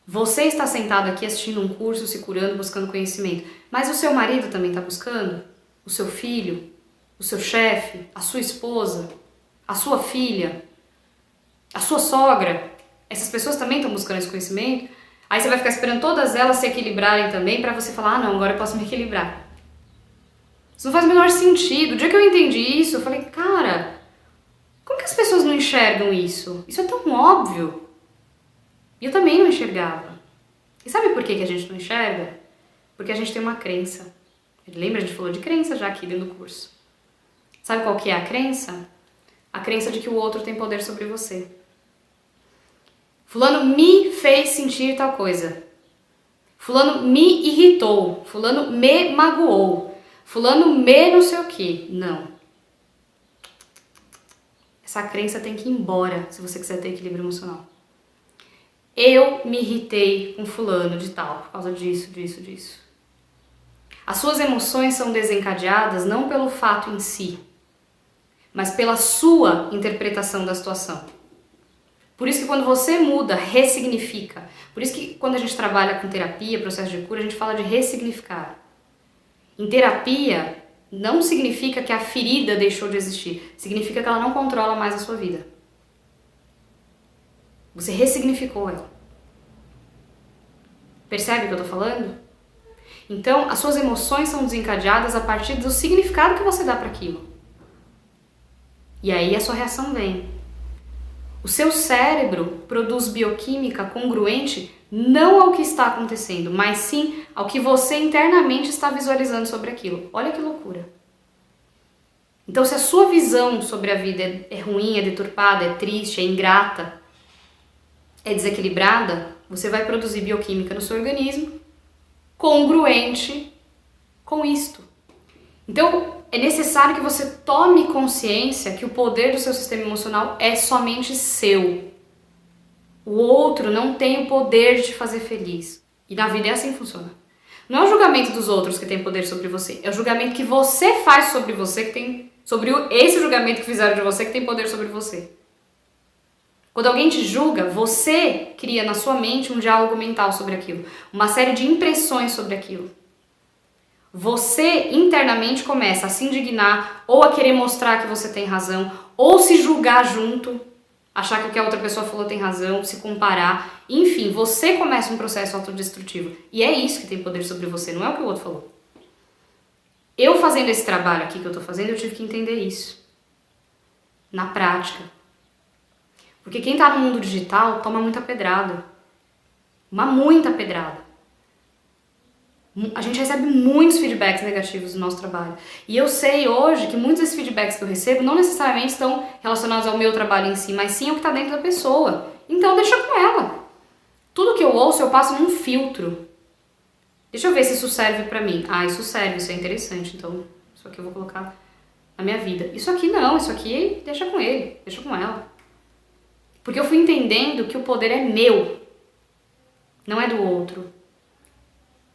Você está sentado aqui assistindo um curso, se curando, buscando conhecimento. Mas o seu marido também está buscando? O seu filho? O seu chefe? A sua esposa? A sua filha? A sua sogra? Essas pessoas também estão buscando esse conhecimento? Aí você vai ficar esperando todas elas se equilibrarem também para você falar: ah, não, agora eu posso me equilibrar. Isso não faz o menor sentido. O dia que eu entendi isso, eu falei: cara, como que as pessoas não enxergam isso? Isso é tão óbvio. E eu também não enxergava. E sabe por que a gente não enxerga? Porque a gente tem uma crença. Lembra, a gente falou de crença já aqui dentro do curso. Sabe qual que é a crença? A crença de que o outro tem poder sobre você. Fulano me fez sentir tal coisa. Fulano me irritou. Fulano me magoou. Fulano me não sei o que. Não. Essa crença tem que ir embora se você quiser ter equilíbrio emocional. Eu me irritei com fulano de tal, por causa disso. As suas emoções são desencadeadas não pelo fato em si, mas pela sua interpretação da situação. Por isso que quando você muda, ressignifica. Por isso que quando a gente trabalha com terapia, processo de cura, a gente fala de ressignificar. Em terapia, não significa que a ferida deixou de existir. Significa que ela não controla mais a sua vida. Você ressignificou ela. Percebe o que eu tô falando? Então, as suas emoções são desencadeadas a partir do significado que você dá para aquilo. E aí a sua reação vem. O seu cérebro produz bioquímica congruente não ao que está acontecendo, mas sim ao que você internamente está visualizando sobre aquilo. Olha que loucura. Então, se a sua visão sobre a vida é ruim, é deturpada, é triste, é ingrata, é desequilibrada, você vai produzir bioquímica no seu organismo congruente com isto. Então, é necessário que você tome consciência que o poder do seu sistema emocional é somente seu. O outro não tem o poder de te fazer feliz. E na vida é assim que funciona. Não é o julgamento dos outros que tem poder sobre você, é o julgamento que você faz sobre você que tem, sobre esse julgamento que fizeram de você que tem poder sobre você. Quando alguém te julga, você cria na sua mente um diálogo mental sobre aquilo, uma série de impressões sobre aquilo. Você internamente começa a se indignar ou a querer mostrar que você tem razão, ou se julgar junto, achar que o que a outra pessoa falou tem razão, se comparar. Enfim, você começa um processo autodestrutivo. E é isso que tem poder sobre você, não é o que o outro falou. Eu fazendo esse trabalho aqui que eu tô fazendo, eu tive que entender isso. Na prática. Porque quem tá no mundo digital toma muita pedrada. Muita pedrada. A gente recebe muitos feedbacks negativos do nosso trabalho. E eu sei hoje que muitos desses feedbacks que eu recebo não necessariamente estão relacionados ao meu trabalho em si, mas sim ao que está dentro da pessoa. Então deixa com ela. Tudo que eu ouço eu passo num filtro. Deixa eu ver se isso serve pra mim. Ah, isso serve, isso é interessante. Então isso aqui eu vou colocar na minha vida. Isso aqui não, isso aqui deixa com ele, deixa com ela. Porque eu fui entendendo que o poder é meu, não é do outro.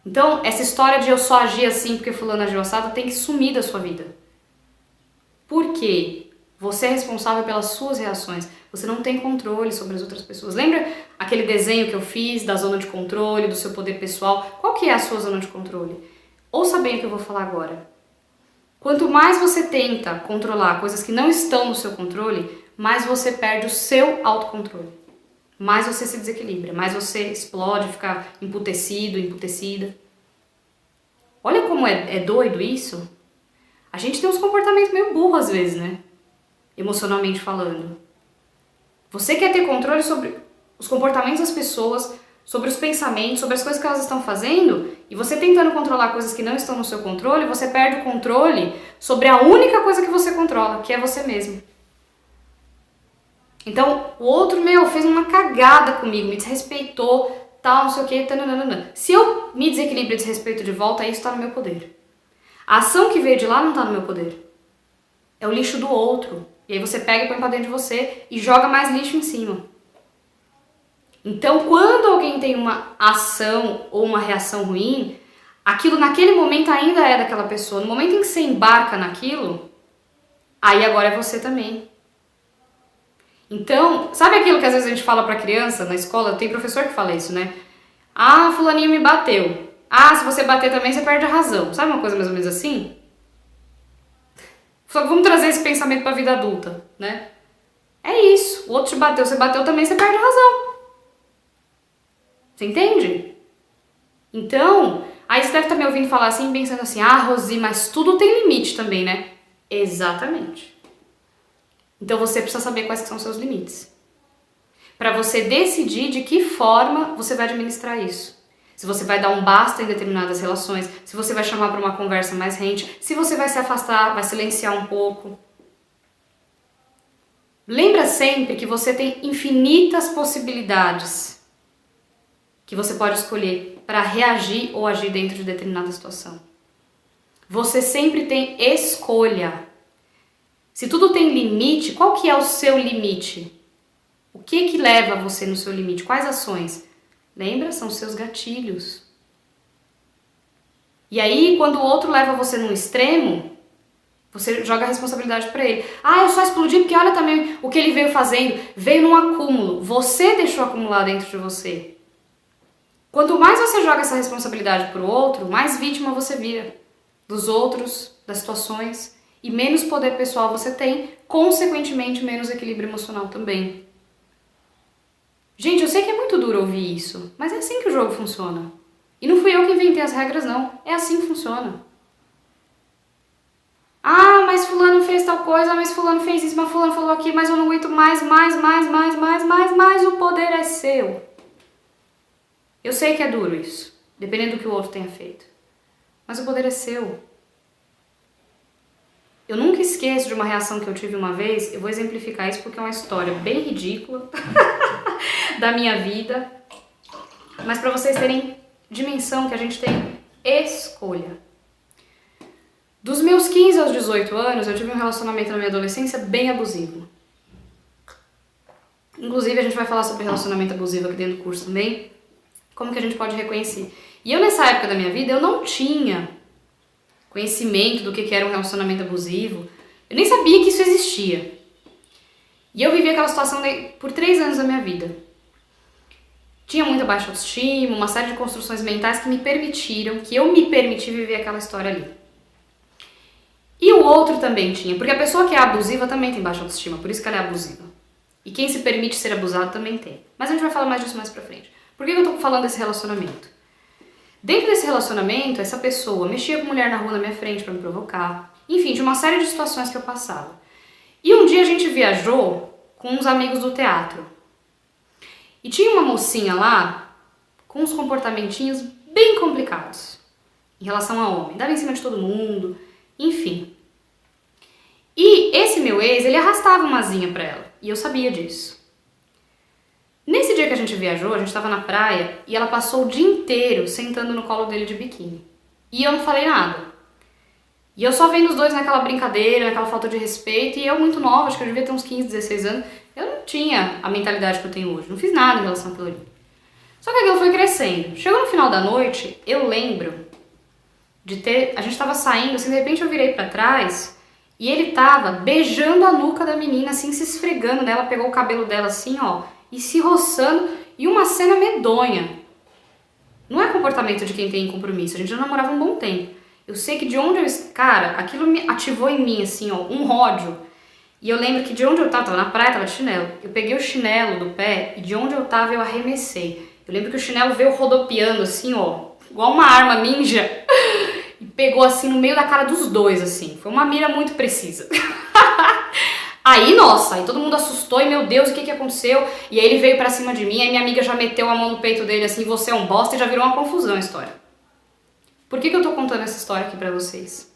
Então, essa história de eu só agir assim porque fulano agiu assado tem que sumir da sua vida. Por quê? Você é responsável pelas suas reações. Você não tem controle sobre as outras pessoas. Lembra aquele desenho que eu fiz da zona de controle, do seu poder pessoal? Qual que é a sua zona de controle? Ouça bem o que eu vou falar agora. Quanto mais você tenta controlar coisas que não estão no seu controle, mais você perde o seu autocontrole. Mais você se desequilibra, mais você explode, fica emputecido, emputecida. Olha como é doido isso. A gente tem uns comportamentos meio burros às vezes, né? Emocionalmente falando. Você quer ter controle sobre os comportamentos das pessoas, sobre os pensamentos, sobre as coisas que elas estão fazendo, e você tentando controlar coisas que não estão no seu controle, você perde o controle sobre a única coisa que você controla, que é você mesmo. Então, o outro, fez uma cagada comigo, me desrespeitou, tal, não sei o que, tananana. Se eu me desequilibro e desrespeito de volta, isso tá no meu poder. A ação que veio de lá não tá no meu poder. É o lixo do outro. E aí você pega e põe pra dentro de você e joga mais lixo em cima. Então, quando alguém tem uma ação ou uma reação ruim, aquilo naquele momento ainda é daquela pessoa. No momento em que você embarca naquilo, aí agora é você também. Então, sabe aquilo que às vezes a gente fala pra criança na escola? Tem professor que fala isso, né? Ah, fulaninho me bateu. Ah, se você bater também, você perde a razão. Sabe uma coisa mais ou menos assim? Só que vamos trazer esse pensamento pra vida adulta, né? É isso. O outro te bateu, você bateu também, você perde a razão. Você entende? Então, aí você deve estar me ouvindo falar assim, pensando assim, ah, Rosi, mas tudo tem limite também, né? Exatamente. Então você precisa saber quais que são os seus limites. Para você decidir de que forma você vai administrar isso. Se você vai dar um basta em determinadas relações, se você vai chamar para uma conversa mais rente, se você vai se afastar, vai silenciar um pouco. Lembra sempre que você tem infinitas possibilidades que você pode escolher para reagir ou agir dentro de determinada situação. Você sempre tem escolha. Se tudo tem limite, qual que é o seu limite? O que leva você no seu limite? Quais ações? Lembra? São seus gatilhos. E aí, quando o outro leva você num extremo, Você joga a responsabilidade pra ele. Ah, eu só explodi porque olha também o que ele veio fazendo. Veio num acúmulo. Você deixou acumular dentro de você. Quanto mais você joga essa responsabilidade pro outro, mais vítima você vira dos outros, das situações, e menos poder pessoal você tem, consequentemente menos equilíbrio emocional também. Gente, eu sei que é muito duro ouvir isso, mas é assim que o jogo funciona. E não fui eu que inventei as regras, não. É assim que funciona. Ah, mas fulano fez tal coisa, mas fulano fez isso, mas fulano falou aqui, mas eu não aguento mais, o poder é seu. Eu sei que é duro isso, dependendo do que o outro tenha feito. Mas o poder é seu. Eu nunca esqueço de uma reação que eu tive uma vez, eu vou exemplificar isso porque é uma história bem ridícula da minha vida, mas para vocês terem dimensão que a gente tem escolha. Dos meus 15 aos 18 anos, eu tive um relacionamento na minha adolescência bem abusivo. Inclusive, a gente vai falar sobre relacionamento abusivo aqui dentro do curso também, como que a gente pode reconhecer. E eu, nessa época da minha vida, eu não tinha conhecimento do que era um relacionamento abusivo. Eu nem sabia que isso existia. E eu vivi aquela situação por 3 anos da minha vida. Tinha muita baixa autoestima, uma série de construções mentais que eu me permiti viver aquela história ali. E o outro também tinha, porque a pessoa que é abusiva também tem baixa autoestima, por isso que ela é abusiva. E quem se permite ser abusado também tem. Mas a gente vai falar mais disso mais pra frente. Por que eu tô falando desse relacionamento? Dentro desse relacionamento, essa pessoa mexia com mulher na rua na minha frente pra me provocar. Enfim, de uma série de situações que eu passava. E um dia a gente viajou com uns amigos do teatro. E tinha uma mocinha lá com uns comportamentinhos bem complicados em relação a homem. Dava em cima de todo mundo, enfim. E esse meu ex, ele arrastava uma asinha pra ela. E eu sabia disso. Nesse dia que a gente viajou, a gente tava na praia e ela passou o dia inteiro sentando no colo dele de biquíni. E eu não falei nada. E eu só vendo os dois naquela brincadeira, naquela falta de respeito, e eu muito nova, acho que eu devia ter uns 15, 16 anos, eu não tinha a mentalidade que eu tenho hoje, não fiz nada em relação àquilo ali. Só que aquilo foi crescendo. Chegou no final da noite, eu lembro a gente tava saindo, assim, de repente eu virei pra trás, e ele tava beijando a nuca da menina, assim, se esfregando nela, pegou o cabelo dela assim, ó, e se roçando, e uma cena medonha. Não é comportamento de quem tem compromisso, a gente já namorava um bom tempo. Eu sei que de onde eu... Cara, aquilo me ativou em mim, assim, ó, um ódio. E eu lembro que de onde eu tava na praia, tava de chinelo. Eu peguei o chinelo do pé e de onde eu tava eu arremessei. Eu lembro que o chinelo veio rodopiando, assim, ó, igual uma arma ninja. E pegou, assim, no meio da cara dos dois, assim. Foi uma mira muito precisa. Aí, nossa, aí todo mundo assustou e, meu Deus, o que aconteceu? E aí ele veio pra cima de mim, aí minha amiga já meteu a mão no peito dele, assim, você é um bosta, e já virou uma confusão a história. Por que eu tô contando essa história aqui pra vocês?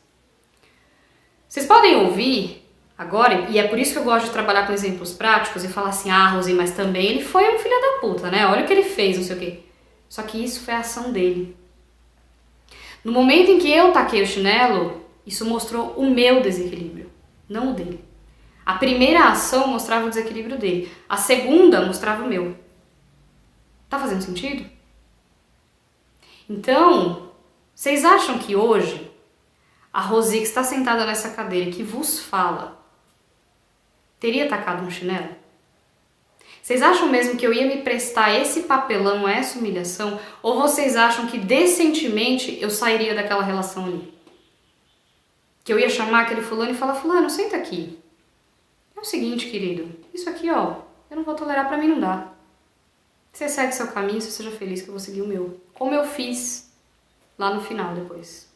Vocês podem ouvir agora, e é por isso que eu gosto de trabalhar com exemplos práticos e falar assim, ah, Rosi, mas também ele foi um filho da puta, né? Olha o que ele fez, não sei o quê. Só que isso foi a ação dele. No momento em que eu taquei o chinelo, isso mostrou o meu desequilíbrio, não o dele. A primeira ação mostrava o desequilíbrio dele, a segunda mostrava o meu. Tá fazendo sentido? Então, vocês acham que hoje a Rosi que está sentada nessa cadeira que vos fala teria tacado um chinelo? Vocês acham mesmo que eu ia me prestar esse papelão, essa humilhação? Ou vocês acham que decentemente eu sairia daquela relação ali? Que eu ia chamar aquele fulano e falar, fulano, senta aqui. É o seguinte, querido, isso aqui, ó, eu não vou tolerar, pra mim não dá. Você segue seu caminho, você seja feliz que eu vou seguir o meu. Como eu fiz lá no final depois.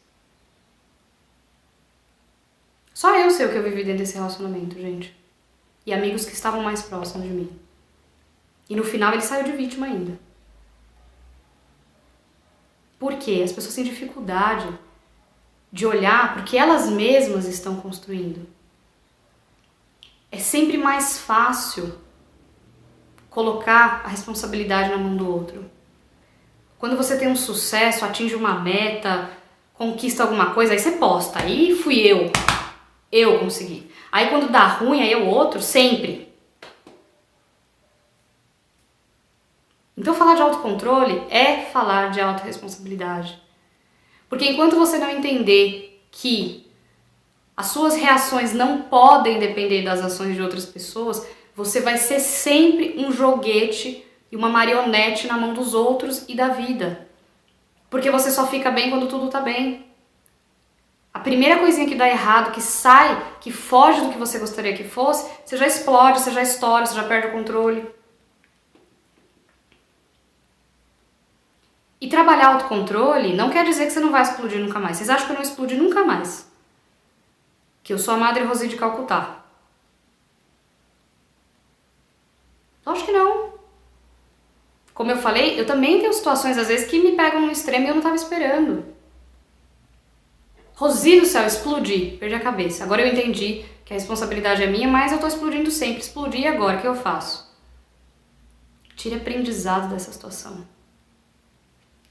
Só eu sei o que eu vivi dentro desse relacionamento, gente. E amigos que estavam mais próximos de mim. E no final ele saiu de vítima ainda. Por quê? As pessoas têm dificuldade de olhar porque elas mesmas estão construindo. É sempre mais fácil colocar a responsabilidade na mão do outro. Quando você tem um sucesso, atinge uma meta, conquista alguma coisa, aí você posta. Aí fui eu. Eu consegui. Aí quando dá ruim, aí é o outro, sempre. Então falar de autocontrole é falar de autorresponsabilidade. Porque enquanto você não entender que as suas reações não podem depender das ações de outras pessoas, você vai ser sempre um joguete e uma marionete na mão dos outros e da vida. Porque você só fica bem quando tudo tá bem. A primeira coisinha que dá errado, que sai, que foge do que você gostaria que fosse, você já explode, você já estoura, você já perde o controle. E trabalhar autocontrole não quer dizer que você não vai explodir nunca mais. Vocês acham que eu não explodi nunca mais? Que eu sou a Madre Rosi de Calcutá? Lógico que não. Como eu falei, eu também tenho situações às vezes que me pegam no extremo e eu não estava esperando. Rosi do céu, explodi, perdi a cabeça. Agora eu entendi que a responsabilidade é minha, mas eu tô explodindo sempre. Explodi e agora, o que eu faço? Tire aprendizado dessa situação.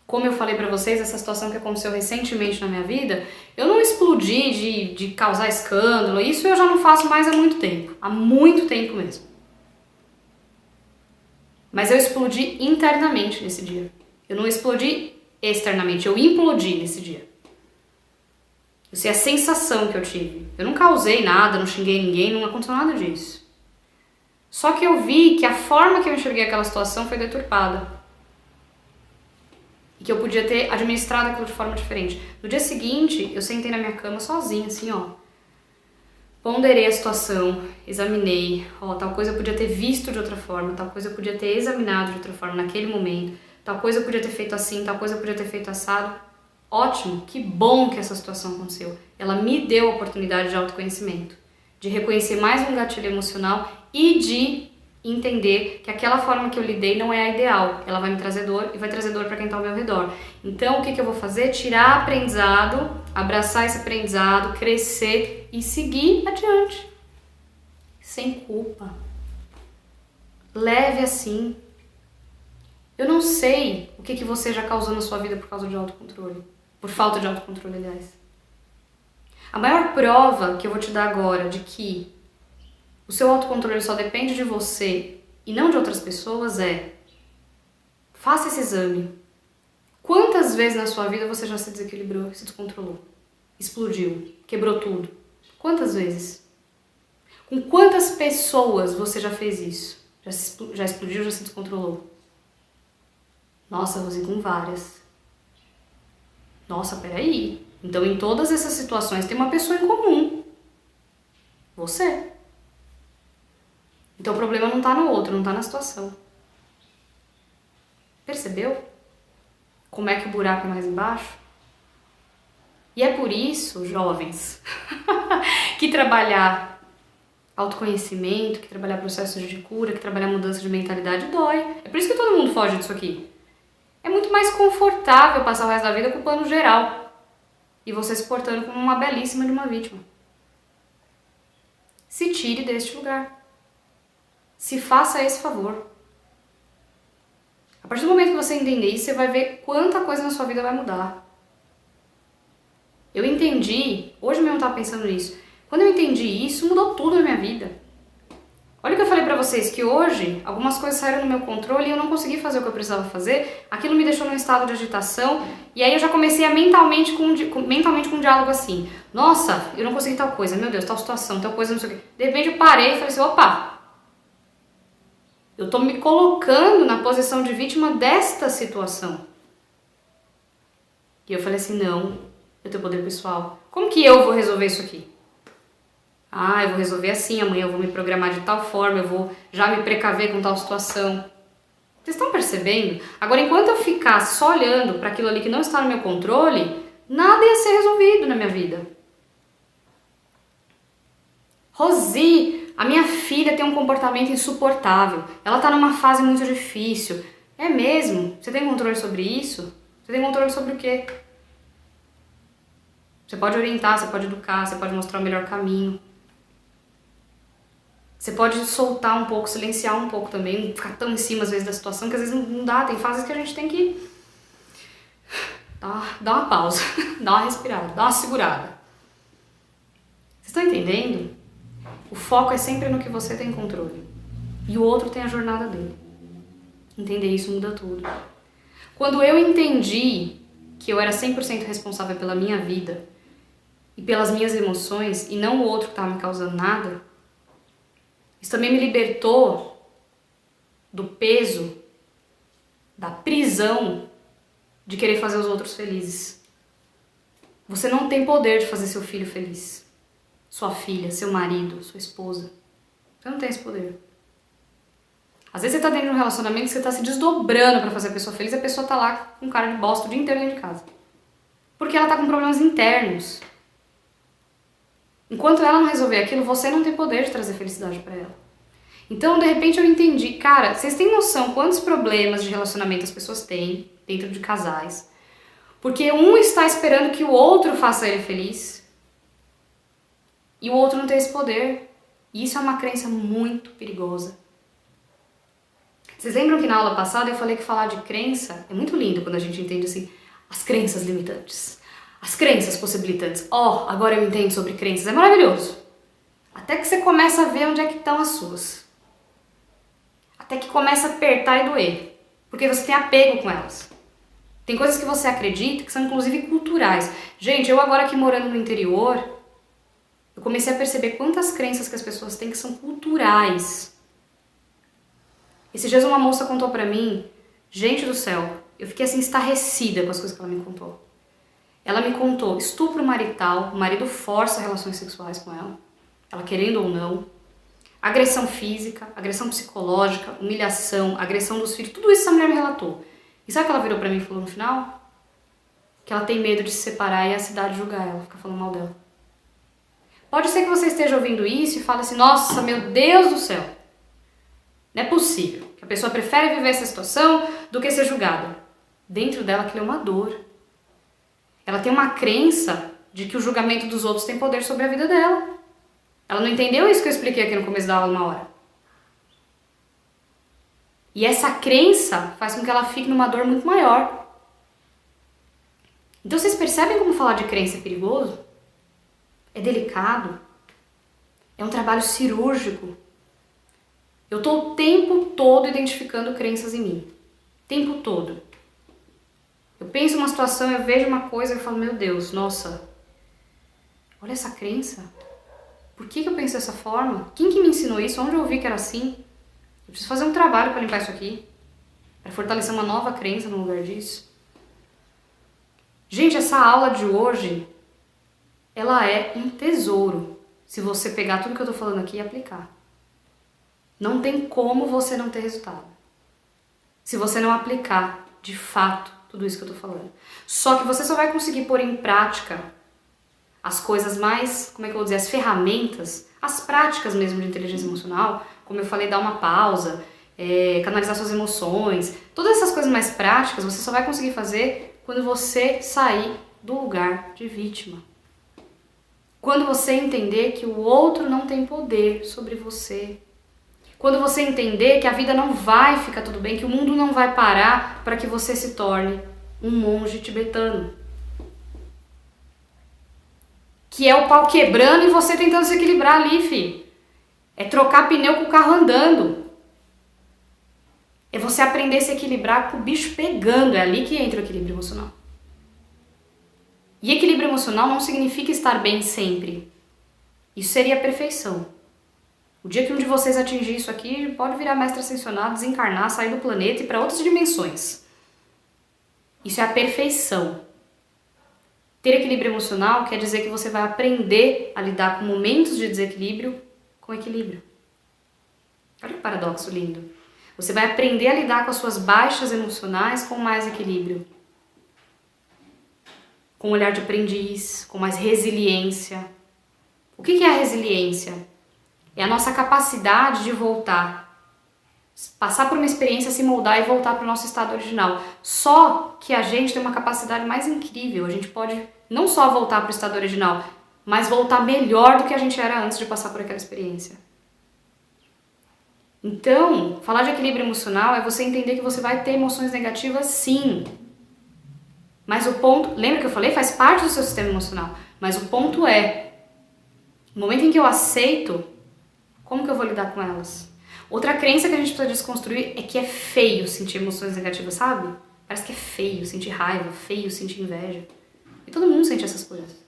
Como eu falei pra vocês, essa situação que aconteceu recentemente na minha vida, eu não explodi de causar escândalo, isso eu já não faço mais há muito tempo mesmo. Mas eu explodi internamente nesse dia. Eu não explodi externamente, eu implodi nesse dia. Eu sei a sensação que eu tive. Eu não causei nada, não xinguei ninguém, não aconteceu nada disso. Só que eu vi que a forma que eu enxerguei aquela situação foi deturpada. E que eu podia ter administrado aquilo de forma diferente. No dia seguinte, eu sentei na minha cama sozinha, assim, ó. Ponderei a situação, examinei, ó, tal coisa eu podia ter visto de outra forma, tal coisa eu podia ter examinado de outra forma naquele momento, tal coisa eu podia ter feito assim, tal coisa eu podia ter feito assado. Ótimo, que bom que essa situação aconteceu. Ela me deu a oportunidade de autoconhecimento, de reconhecer mais um gatilho emocional e de entender que aquela forma que eu lidei não é a ideal. Ela vai me trazer dor e vai trazer dor para quem está ao meu redor. Então, o que eu vou fazer? Tirar aprendizado, abraçar esse aprendizado, crescer e seguir adiante. Sem culpa. Leve assim. Eu não sei o que você já causou na sua vida por causa de autocontrole. Por falta de autocontrole, aliás. A maior prova que eu vou te dar agora de que o seu autocontrole só depende de você e não de outras pessoas é: faça esse exame. Quantas vezes na sua vida você já se desequilibrou, se descontrolou, explodiu, quebrou tudo? Quantas vezes? Com quantas pessoas você já fez isso? Já explodiu, já se descontrolou? Nossa, Rosi, com várias. Nossa, peraí. Então, em todas essas situações tem uma pessoa em comum. Você. Então, o problema não tá no outro, não tá na situação. Percebeu? Como é que o buraco é mais embaixo? E é por isso, jovens, que trabalhar autoconhecimento, que trabalhar processos de cura, que trabalhar mudança de mentalidade dói. É por isso que todo mundo foge disso aqui. É muito mais confortável passar o resto da vida com o plano geral e você se portando como uma belíssima de uma vítima. Se tire deste lugar. Se faça esse favor. A partir do momento que você entender isso, você vai ver quanta coisa na sua vida vai mudar. Eu entendi, hoje mesmo eu estava pensando nisso, quando eu entendi isso, mudou tudo na minha vida. Olha o que eu falei pra vocês, que hoje algumas coisas saíram do meu controle e eu não consegui fazer o que eu precisava fazer, aquilo me deixou num estado de agitação, e aí eu já comecei a mentalmente com um diálogo assim: nossa, eu não consegui tal coisa, meu Deus, tal situação, tal coisa, não sei o quê. De repente eu parei e falei assim: opa, eu tô me colocando na posição de vítima desta situação. E eu falei assim: não, eu tenho poder pessoal. Como que eu vou resolver isso aqui? Ah, eu vou resolver assim, amanhã eu vou me programar de tal forma, eu vou já me precaver com tal situação. Vocês estão percebendo? Agora, enquanto eu ficasse só olhando para aquilo ali que não está no meu controle, nada ia ser resolvido na minha vida. Rosi, a minha filha tem um comportamento insuportável. Ela está numa fase muito difícil. É mesmo? Você tem controle sobre isso? Você tem controle sobre o quê? Você pode orientar, você pode educar, você pode mostrar o melhor caminho. Você pode soltar um pouco, silenciar um pouco também, não ficar tão em cima às vezes da situação, que às vezes não dá, tem fases que a gente tem que dar uma pausa, dar uma respirada, dar uma segurada. Vocês estão entendendo? O foco é sempre no que você tem controle. E o outro tem a jornada dele. Entender isso muda tudo. Quando eu entendi que eu era 100% responsável pela minha vida, e pelas minhas emoções e não o outro que estava me causando nada, isso também me libertou do peso, da prisão de querer fazer os outros felizes. Você não tem poder de fazer seu filho feliz, sua filha, seu marido, sua esposa. Você não tem esse poder. Às vezes você tá dentro de um relacionamento que você tá se desdobrando pra fazer a pessoa feliz e a pessoa tá lá com cara de bosta o dia inteiro dentro de casa. Porque ela tá com problemas internos. Enquanto ela não resolver aquilo, você não tem poder de trazer felicidade pra ela. Então, de repente, eu entendi. Cara, vocês têm noção quantos problemas de relacionamento as pessoas têm dentro de casais? Porque um está esperando que o outro faça ele feliz e o outro não tem esse poder. E isso é uma crença muito perigosa. Vocês lembram que na aula passada eu falei que falar de crença é muito lindo quando a gente entende assim, as crenças limitantes, as crenças possibilitantes. Agora eu entendo sobre crenças, é maravilhoso. Até que você começa a ver onde é que estão as suas. Até que começa a apertar e doer, porque você tem apego com elas. Tem coisas que você acredita que são inclusive culturais. Gente, eu agora aqui morando no interior, eu comecei a perceber quantas crenças que as pessoas têm que são culturais. Esses dias uma moça contou pra mim, gente do céu, eu fiquei assim estarrecida com as coisas que ela me contou. Ela me contou estupro marital, o marido força relações sexuais com ela querendo ou não, agressão física, agressão psicológica, humilhação, agressão dos filhos, tudo isso essa mulher me relatou. E sabe o que ela virou pra mim e falou no final? Que ela tem medo de se separar e a cidade julgar ela, ficar falando mal dela. Pode ser que você esteja ouvindo isso e fale assim, nossa, meu Deus do céu, não é possível que a pessoa prefere viver essa situação do que ser julgada. Dentro dela aquilo é uma dor. Ela tem uma crença de que o julgamento dos outros tem poder sobre a vida dela. Ela não entendeu isso que eu expliquei aqui no começo da aula uma hora. E essa crença faz com que ela fique numa dor muito maior. Então vocês percebem como falar de crença é perigoso? É delicado. É um trabalho cirúrgico. Eu estou o tempo todo identificando crenças em mim. O tempo todo. Eu penso uma situação, eu vejo uma coisa e falo, meu Deus, nossa, olha essa crença. Por que eu penso dessa forma? Quem que me ensinou isso? Onde eu ouvi que era assim? Eu preciso fazer um trabalho para limpar isso aqui. Para fortalecer uma nova crença no lugar disso. Gente, essa aula de hoje, ela é um tesouro. Se você pegar tudo que eu tô falando aqui e aplicar. Não tem como você não ter resultado. Se você não aplicar, de fato, tudo isso que eu tô falando. Só que você só vai conseguir pôr em prática as coisas mais, como é que eu vou dizer, as ferramentas, as práticas mesmo de inteligência emocional, como eu falei, dar uma pausa, canalizar suas emoções, todas essas coisas mais práticas você só vai conseguir fazer quando você sair do lugar de vítima. Quando você entender que o outro não tem poder sobre você. Quando você entender que a vida não vai ficar tudo bem, que o mundo não vai parar para que você se torne um monge tibetano. Que é o pau quebrando e você tentando se equilibrar ali, fi. É trocar pneu com o carro andando. É você aprender a se equilibrar com o bicho pegando. É ali que entra o equilíbrio emocional. E equilíbrio emocional não significa estar bem sempre. Isso seria a perfeição. O dia que um de vocês atingir isso aqui, pode virar mestre ascensionado, desencarnar, sair do planeta e ir para outras dimensões. Isso é a perfeição. Ter equilíbrio emocional quer dizer que você vai aprender a lidar com momentos de desequilíbrio com equilíbrio. Olha que paradoxo lindo. Você vai aprender a lidar com as suas baixas emocionais com mais equilíbrio. Com um olhar de aprendiz, com mais resiliência. O que é a resiliência? É a nossa capacidade de voltar, passar por uma experiência, se moldar e voltar para o nosso estado original. Só que a gente tem uma capacidade mais incrível. A gente pode não só voltar para o estado original, mas voltar melhor do que a gente era antes de passar por aquela experiência. Então, falar de equilíbrio emocional é você entender que você vai ter emoções negativas, sim. Mas o ponto, lembra que eu falei? Faz parte do seu sistema emocional. Mas o ponto é, no momento em que eu aceito, como que eu vou lidar com elas? Outra crença que a gente precisa desconstruir é que é feio sentir emoções negativas, sabe? Parece que é feio sentir raiva, feio sentir inveja. E todo mundo sente essas coisas.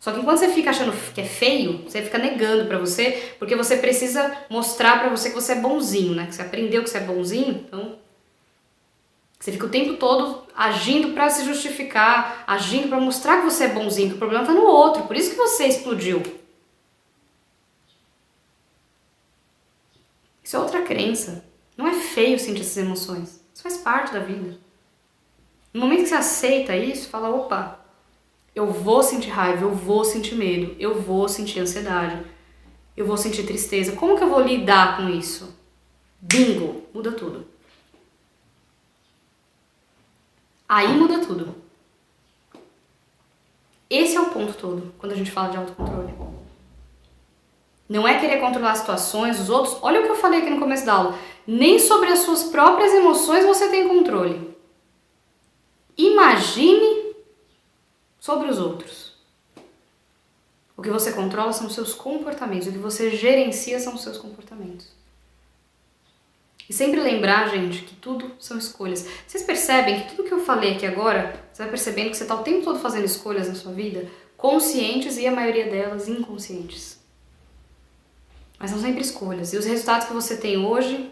Só que enquanto você fica achando que é feio, você fica negando pra você, porque você precisa mostrar pra você que você é bonzinho, né? Que você aprendeu que você é bonzinho, então você fica o tempo todo agindo pra se justificar, agindo pra mostrar que você é bonzinho, que o problema tá no outro, por isso que você explodiu. Isso é outra crença. Não é feio sentir essas emoções. Isso faz parte da vida. No momento que você aceita isso, fala, opa, eu vou sentir raiva, eu vou sentir medo, eu vou sentir ansiedade, eu vou sentir tristeza. Como que eu vou lidar com isso? Bingo! Muda tudo. Aí muda tudo. Esse é o ponto todo, quando a gente fala de autocontrole. Não é querer controlar as situações, os outros. Olha o que eu falei aqui no começo da aula. Nem sobre as suas próprias emoções você tem controle. Imagine sobre os outros. O que você controla são os seus comportamentos. O que você gerencia são os seus comportamentos. E sempre lembrar, gente, que tudo são escolhas. Vocês percebem que tudo que eu falei aqui agora, você vai percebendo que você está o tempo todo fazendo escolhas na sua vida, conscientes e a maioria delas inconscientes. Mas são sempre escolhas. E os resultados que você tem hoje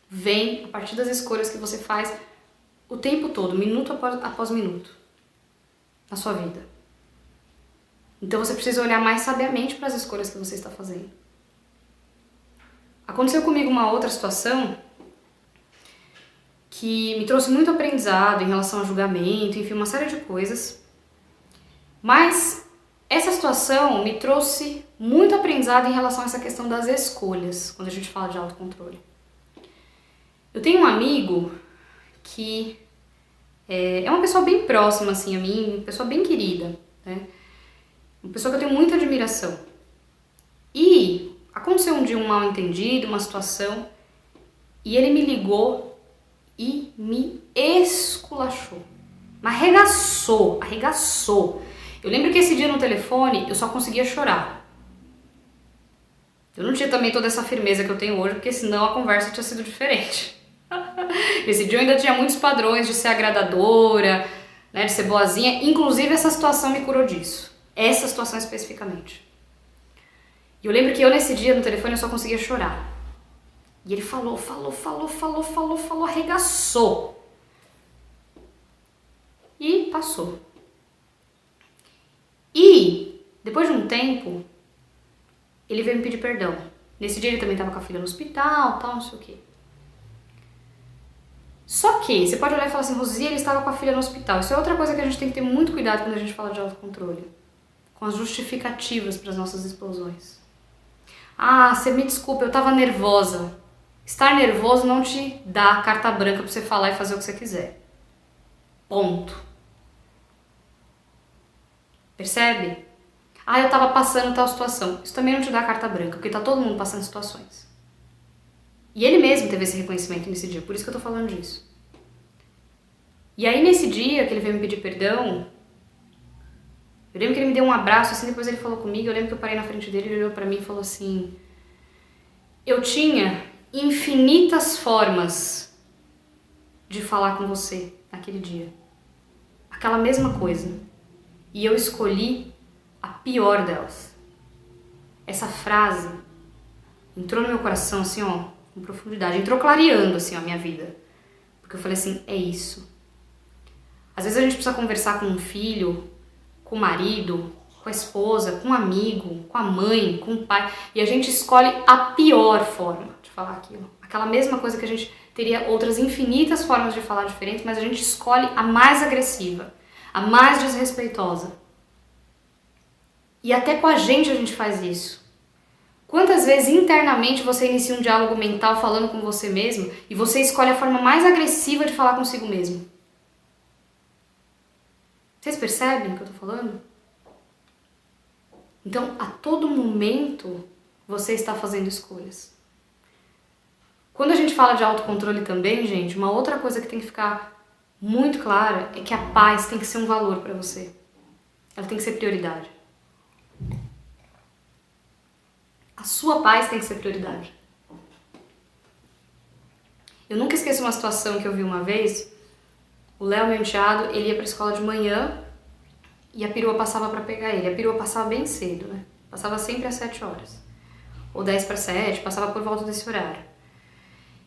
vêm a partir das escolhas que você faz o tempo todo, minuto após minuto, na sua vida. Então você precisa olhar mais sabiamente para as escolhas que você está fazendo. Aconteceu comigo uma outra situação que me trouxe muito aprendizado em relação a julgamento, enfim, uma série de coisas. Mas essa situação me trouxe muito aprendizado em relação a essa questão das escolhas, quando a gente fala de autocontrole. Eu tenho um amigo que é uma pessoa bem próxima assim a mim, uma pessoa bem querida, né? Uma pessoa que eu tenho muita admiração. E aconteceu um dia um mal-entendido, uma situação, e ele me ligou e me esculachou. Mas arregaçou. Eu lembro que esse dia no telefone eu só conseguia chorar. Eu não tinha também toda essa firmeza que eu tenho hoje, porque senão a conversa tinha sido diferente. Esse dia eu ainda tinha muitos padrões de ser agradadora, né, de ser boazinha. Inclusive essa situação me curou disso. Essa situação especificamente. E eu lembro que eu nesse dia no telefone eu só conseguia chorar. E ele falou, arregaçou. E passou. E depois de um tempo, ele veio me pedir perdão. Nesse dia ele também estava com a filha no hospital, tal, não sei o quê. Só que, você pode olhar e falar assim, Rosi, ele estava com a filha no hospital. Isso é outra coisa que a gente tem que ter muito cuidado quando a gente fala de autocontrole. Com as justificativas para as nossas explosões. Ah, você me desculpa, eu estava nervosa. Estar nervoso não te dá carta branca para você falar e fazer o que você quiser. Ponto. Percebe? Ah, eu estava passando tal situação. Isso também não te dá carta branca, porque tá todo mundo passando situações. E ele mesmo teve esse reconhecimento nesse dia, por isso que eu tô falando disso. E aí nesse dia que ele veio me pedir perdão, eu lembro que ele me deu um abraço, assim, depois ele falou comigo, eu lembro que eu parei na frente dele, ele olhou pra mim e falou assim, eu tinha infinitas formas de falar com você naquele dia. Aquela mesma coisa. E eu escolhi a pior delas. Essa frase entrou no meu coração, assim, ó, com profundidade. Entrou clareando, assim, ó, a minha vida. Porque eu falei assim, é isso. Às vezes a gente precisa conversar com um filho, com o marido, com a esposa, com um amigo, com a mãe, com o pai. E a gente escolhe a pior forma de falar aquilo. Aquela mesma coisa que a gente teria outras infinitas formas de falar diferentes, mas a gente escolhe a mais agressiva, a mais desrespeitosa. E até com a gente faz isso. Quantas vezes internamente você inicia um diálogo mental falando com você mesmo e você escolhe a forma mais agressiva de falar consigo mesmo? Vocês percebem o que eu tô falando? Então, a todo momento, você está fazendo escolhas. Quando a gente fala de autocontrole também, gente, uma outra coisa que tem que ficar muito clara é que a paz tem que ser um valor para você. Ela tem que ser prioridade. A sua paz tem que ser prioridade. Eu nunca esqueço uma situação que eu vi uma vez. O Léo, meu enteado, ele ia para a escola de manhã e a perua passava para pegar ele. A perua passava bem cedo, né? Passava sempre às 7 horas. Ou 10 para 7, passava por volta desse horário.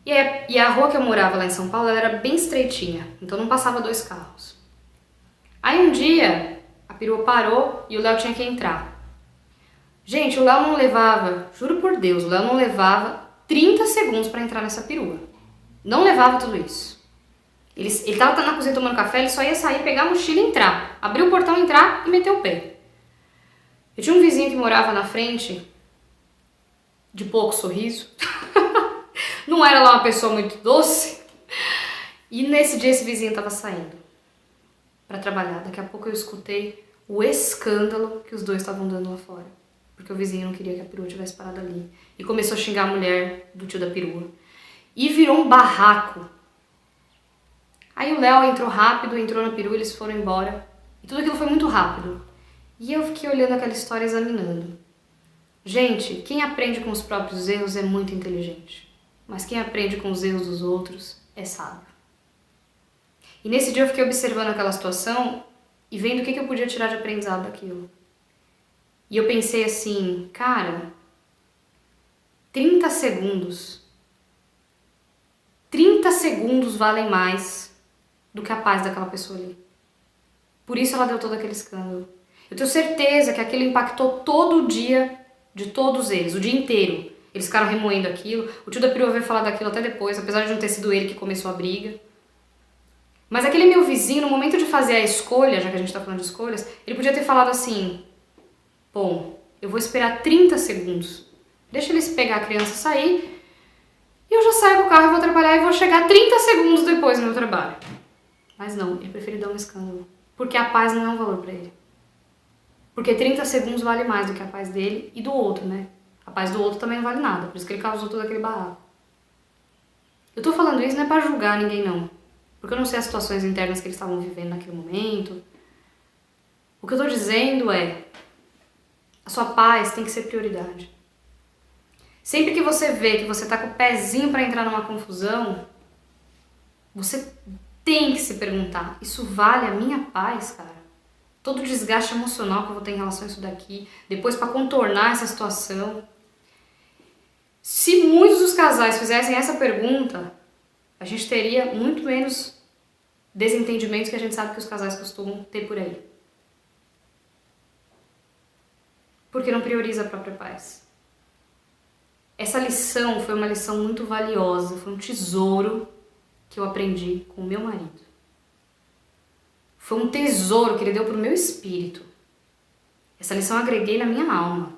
E a rua que eu morava lá em São Paulo, ela era bem estreitinha, então não passava 2 carros. Aí um dia, a perua parou e o Léo tinha que entrar. Gente, o Léo não levava, juro por Deus, o Léo não levava 30 segundos para entrar nessa perua. Não levava tudo isso. Ele tava na cozinha tomando café, ele só ia sair, pegar a mochila e entrar. Abrir o portão, entrar e meter o pé. Eu tinha um vizinho que morava na frente, de pouco sorriso. Não era lá uma pessoa muito doce. E nesse dia esse vizinho tava saindo para trabalhar. Daqui a pouco eu escutei o escândalo que os dois estavam dando lá fora. Porque o vizinho não queria que a perua tivesse parado ali. E começou a xingar a mulher do tio da perua. E virou um barraco. Aí o Léo entrou rápido, entrou na perua, eles foram embora. E tudo aquilo foi muito rápido. E eu fiquei olhando aquela história, examinando. Gente, quem aprende com os próprios erros é muito inteligente. Mas quem aprende com os erros dos outros é sábio. E nesse dia eu fiquei observando aquela situação e vendo o que eu podia tirar de aprendizado daquilo. E eu pensei assim, cara, 30 segundos valem mais do que a paz daquela pessoa ali. Por isso ela deu todo aquele escândalo. Eu tenho certeza que aquilo impactou todo o dia de todos eles, o dia inteiro. Eles ficaram remoendo aquilo. O tio da perua veio falar daquilo até depois, apesar de não ter sido ele que começou a briga. Mas aquele meu vizinho, no momento de fazer a escolha, já que a gente tá falando de escolhas, ele podia ter falado assim, bom, eu vou esperar 30 segundos. Deixa eles pegar a criança e sair, e eu já saio com o carro e vou trabalhar e vou chegar 30 segundos depois no meu trabalho. Mas não, ele preferiu dar um escândalo. Porque a paz não é um valor pra ele. Porque 30 segundos vale mais do que a paz dele e do outro, né? A paz do outro também não vale nada, por isso que ele causou todo aquele barraco. Eu tô falando isso não é pra julgar ninguém, não. Porque eu não sei as situações internas que eles estavam vivendo naquele momento. O que eu tô dizendo é, a sua paz tem que ser prioridade. Sempre que você vê que você tá com o pezinho pra entrar numa confusão, você tem que se perguntar, isso vale a minha paz, cara? Todo o desgaste emocional que eu vou ter em relação a isso daqui, depois pra contornar essa situação. Se muitos dos casais fizessem essa pergunta, a gente teria muito menos desentendimentos que a gente sabe que os casais costumam ter por aí. Porque não prioriza a própria paz. Essa lição foi uma lição muito valiosa, foi um tesouro que eu aprendi com o meu marido. Foi um tesouro que ele deu pro meu espírito. Essa lição eu agreguei na minha alma.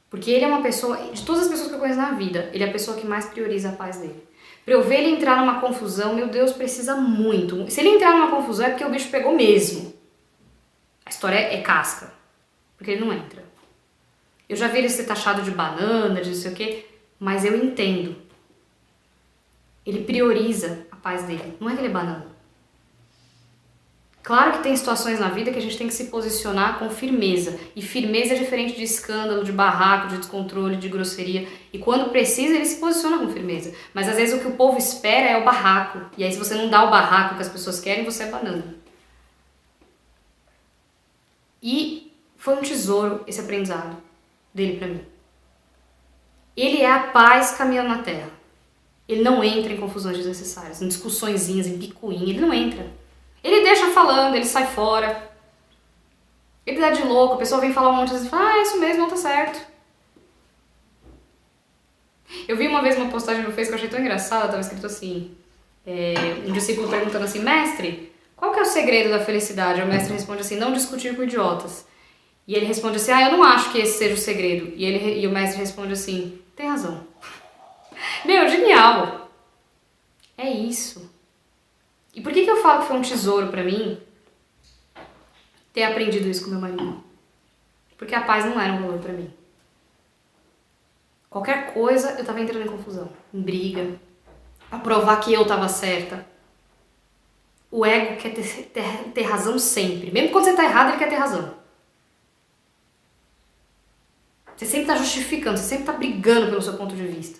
Porque ele é uma pessoa, de todas as pessoas que eu conheço na vida, ele é a pessoa que mais prioriza a paz dele. Pra eu ver ele entrar numa confusão, meu Deus, precisa muito. Se ele entrar numa confusão é porque o bicho pegou mesmo. A história é casca. Porque ele não entra. Eu já vi ele ser taxado de banana, de não sei o quê, mas eu entendo. Ele prioriza a paz dele. Não é que ele é banana. Claro que tem situações na vida que a gente tem que se posicionar com firmeza. E firmeza é diferente de escândalo, de barraco, de descontrole, de grosseria. E quando precisa, ele se posiciona com firmeza. Mas às vezes o que o povo espera é o barraco. E aí se você não dá o barraco que as pessoas querem, você é banana. E foi um tesouro esse aprendizado dele pra mim. Ele é a paz caminhando na terra. Ele não entra em confusões desnecessárias, em discussõezinhas, em picuinha. Ele não entra. Ele deixa falando, ele sai fora. Ele dá de louco, a pessoa vem falar um monte de vezes e fala, isso mesmo, não tá certo. Eu vi uma vez uma postagem no Facebook que eu achei tão engraçada, tava escrito assim, um discípulo perguntando assim, mestre, qual que é o segredo da felicidade? O mestre responde assim, não discutir com idiotas. E ele responde assim, eu não acho que esse seja o segredo. E o mestre responde assim, tem razão. Meu, genial. É isso. E por que eu falo que foi um tesouro pra mim ter aprendido isso com meu marido? Porque a paz não era um valor pra mim. Qualquer coisa eu tava entrando em confusão, em briga, pra provar que eu tava certa. O ego quer ter razão sempre. Mesmo quando você tá errado, ele quer ter razão. Você sempre tá justificando, você sempre tá brigando pelo seu ponto de vista.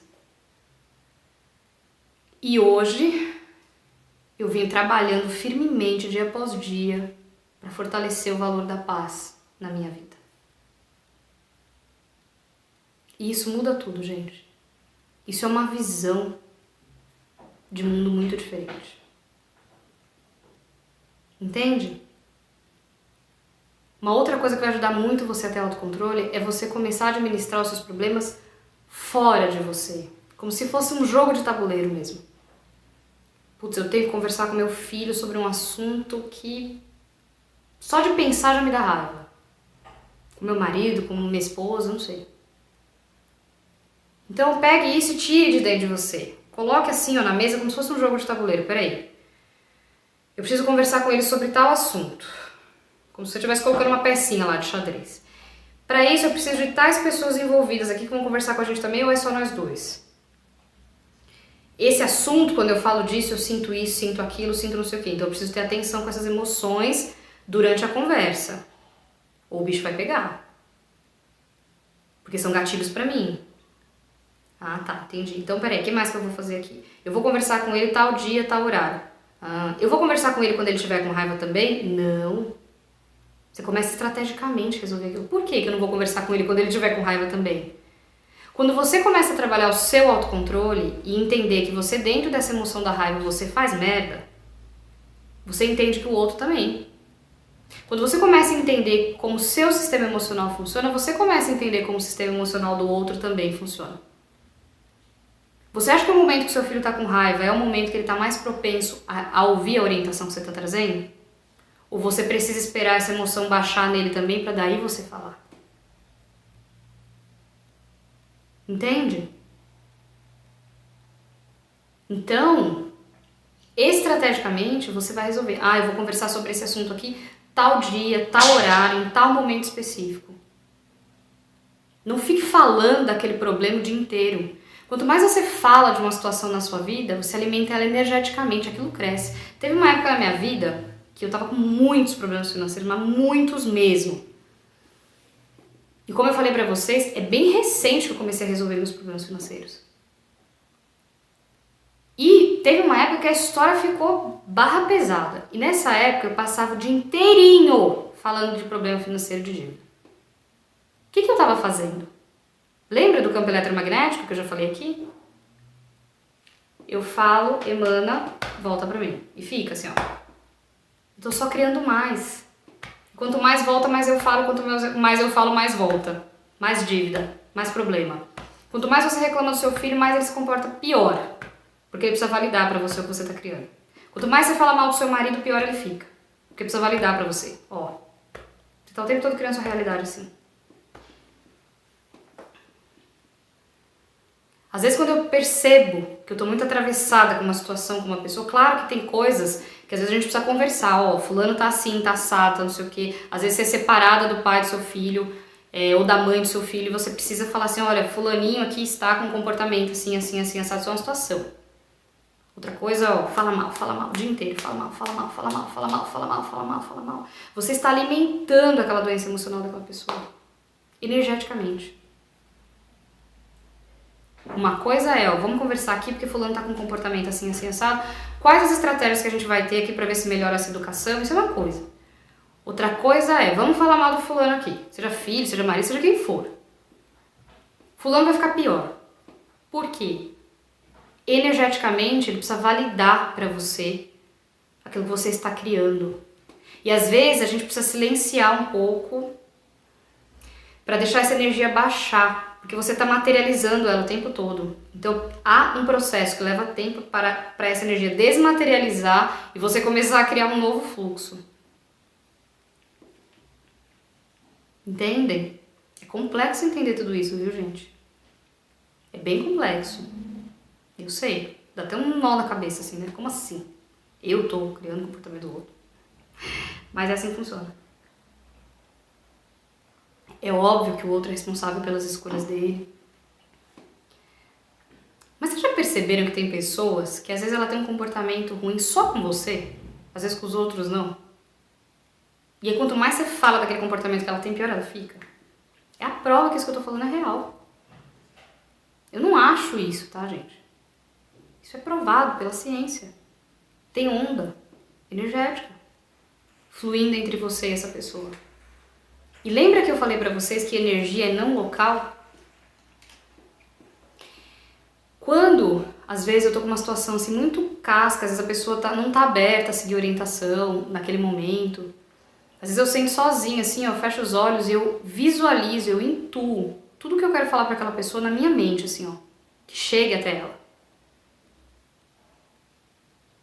E hoje eu vim trabalhando firmemente, dia após dia, para fortalecer o valor da paz na minha vida. E isso muda tudo, gente. Isso é uma visão de mundo muito diferente. Entende? Uma outra coisa que vai ajudar muito você a ter autocontrole é você começar a administrar os seus problemas fora de você. Como se fosse um jogo de tabuleiro mesmo. Putz, eu tenho que conversar com meu filho sobre um assunto que só de pensar já me dá raiva. Com meu marido, com minha esposa, não sei. Então pegue isso e tire de dentro de você. Coloque assim, ó, na mesa como se fosse um jogo de tabuleiro. Peraí. Eu preciso conversar com ele sobre tal assunto. Como se eu estivesse colocando uma pecinha lá de xadrez. Para isso eu preciso de tais pessoas envolvidas aqui que vão conversar com a gente também, ou é só nós dois? Esse assunto, quando eu falo disso, eu sinto isso, sinto aquilo, sinto não sei o quê. Então eu preciso ter atenção com essas emoções durante a conversa. Ou o bicho vai pegar. Porque são gatilhos pra mim. Ah, tá, entendi. Então, peraí, o que mais que eu vou fazer aqui? Eu vou conversar com ele tal dia, tal horário. Ah, eu vou conversar com ele quando ele estiver com raiva também? Não. Você começa estrategicamente a resolver aquilo. Por que eu não vou conversar com ele quando ele estiver com raiva também? Quando você começa a trabalhar o seu autocontrole e entender que você, dentro dessa emoção da raiva, você faz merda, você entende que o outro também. Quando você começa a entender como o seu sistema emocional funciona, você começa a entender como o sistema emocional do outro também funciona. Você acha que o momento que seu filho está com raiva é o momento que ele está mais propenso a ouvir a orientação que você está trazendo? Ou você precisa esperar essa emoção baixar nele também para daí você falar? Entende? Então, estrategicamente, você vai resolver. Ah, eu vou conversar sobre esse assunto aqui tal dia, tal horário, em tal momento específico. Não fique falando daquele problema o dia inteiro. Quanto mais você fala de uma situação na sua vida, você alimenta ela energeticamente, aquilo cresce. Teve uma época na minha vida que eu tava com muitos problemas financeiros, mas muitos mesmo. E como eu falei pra vocês, é bem recente que eu comecei a resolver meus problemas financeiros. E teve uma época que a história ficou barra pesada. E nessa época eu passava o dia inteirinho falando de problema financeiro de dívida. O que eu tava fazendo? Lembra do campo eletromagnético que eu já falei aqui? Eu falo, emana, volta pra mim. E fica assim, ó. Eu tô só criando mais. Quanto mais volta, mais eu falo. Quanto mais eu falo, mais volta. Mais dívida, mais problema. Quanto mais você reclama do seu filho, mais ele se comporta pior. Porque ele precisa validar pra você o que você tá criando. Quanto mais você fala mal do seu marido, pior ele fica. Porque precisa validar pra você. Ó, você tá o tempo todo criando sua realidade assim. Às vezes quando eu percebo que eu tô muito atravessada com uma situação, com uma pessoa, claro que tem coisas que às vezes a gente precisa conversar, ó, fulano tá assim, tá assado, tá não sei o quê. Às vezes você é separada do pai do seu filho, ou da mãe do seu filho, e você precisa falar assim, olha, fulaninho aqui está com um comportamento assim, assim, assim, assado, isso é uma situação. Outra coisa, ó, fala mal o dia inteiro, fala mal. Você está alimentando aquela doença emocional daquela pessoa, energeticamente. Uma coisa é, ó, vamos conversar aqui porque fulano tá com um comportamento assim, assim, assado. Quais as estratégias que a gente vai ter aqui pra ver se melhora essa educação? Isso é uma coisa. Outra coisa é, vamos falar mal do fulano aqui. Seja filho, seja marido, seja quem for. Fulano vai ficar pior. Por quê? Energeticamente, ele precisa validar pra você aquilo que você está criando. E às vezes a gente precisa silenciar um pouco pra deixar essa energia baixar. Porque você está materializando ela o tempo todo. Então, há um processo que leva tempo para essa energia desmaterializar e você começar a criar um novo fluxo. Entendem? É complexo entender tudo isso, viu, gente? É bem complexo. Eu sei. Dá até um nó na cabeça, assim, né? Como assim? Eu tô criando o comportamento do outro. Mas é assim que funciona. É óbvio que o outro é responsável pelas escolhas dele. Mas vocês já perceberam que tem pessoas que às vezes ela tem um comportamento ruim só com você? Às vezes com os outros não? E aí quanto mais você fala daquele comportamento que ela tem, pior ela fica. É a prova que isso que eu tô falando é real. Eu não acho isso, tá, gente? Isso é provado pela ciência. Tem onda energética. fluindo entre você e essa pessoa. E lembra que eu falei pra vocês que energia é não local? Quando, às vezes, eu tô com uma situação assim muito casca, às vezes a pessoa não tá aberta a seguir orientação naquele momento. Às vezes eu sento sozinha, assim, eu fecho os olhos e eu visualizo, eu intuo tudo que eu quero falar pra aquela pessoa na minha mente, assim, ó. Que chegue até ela.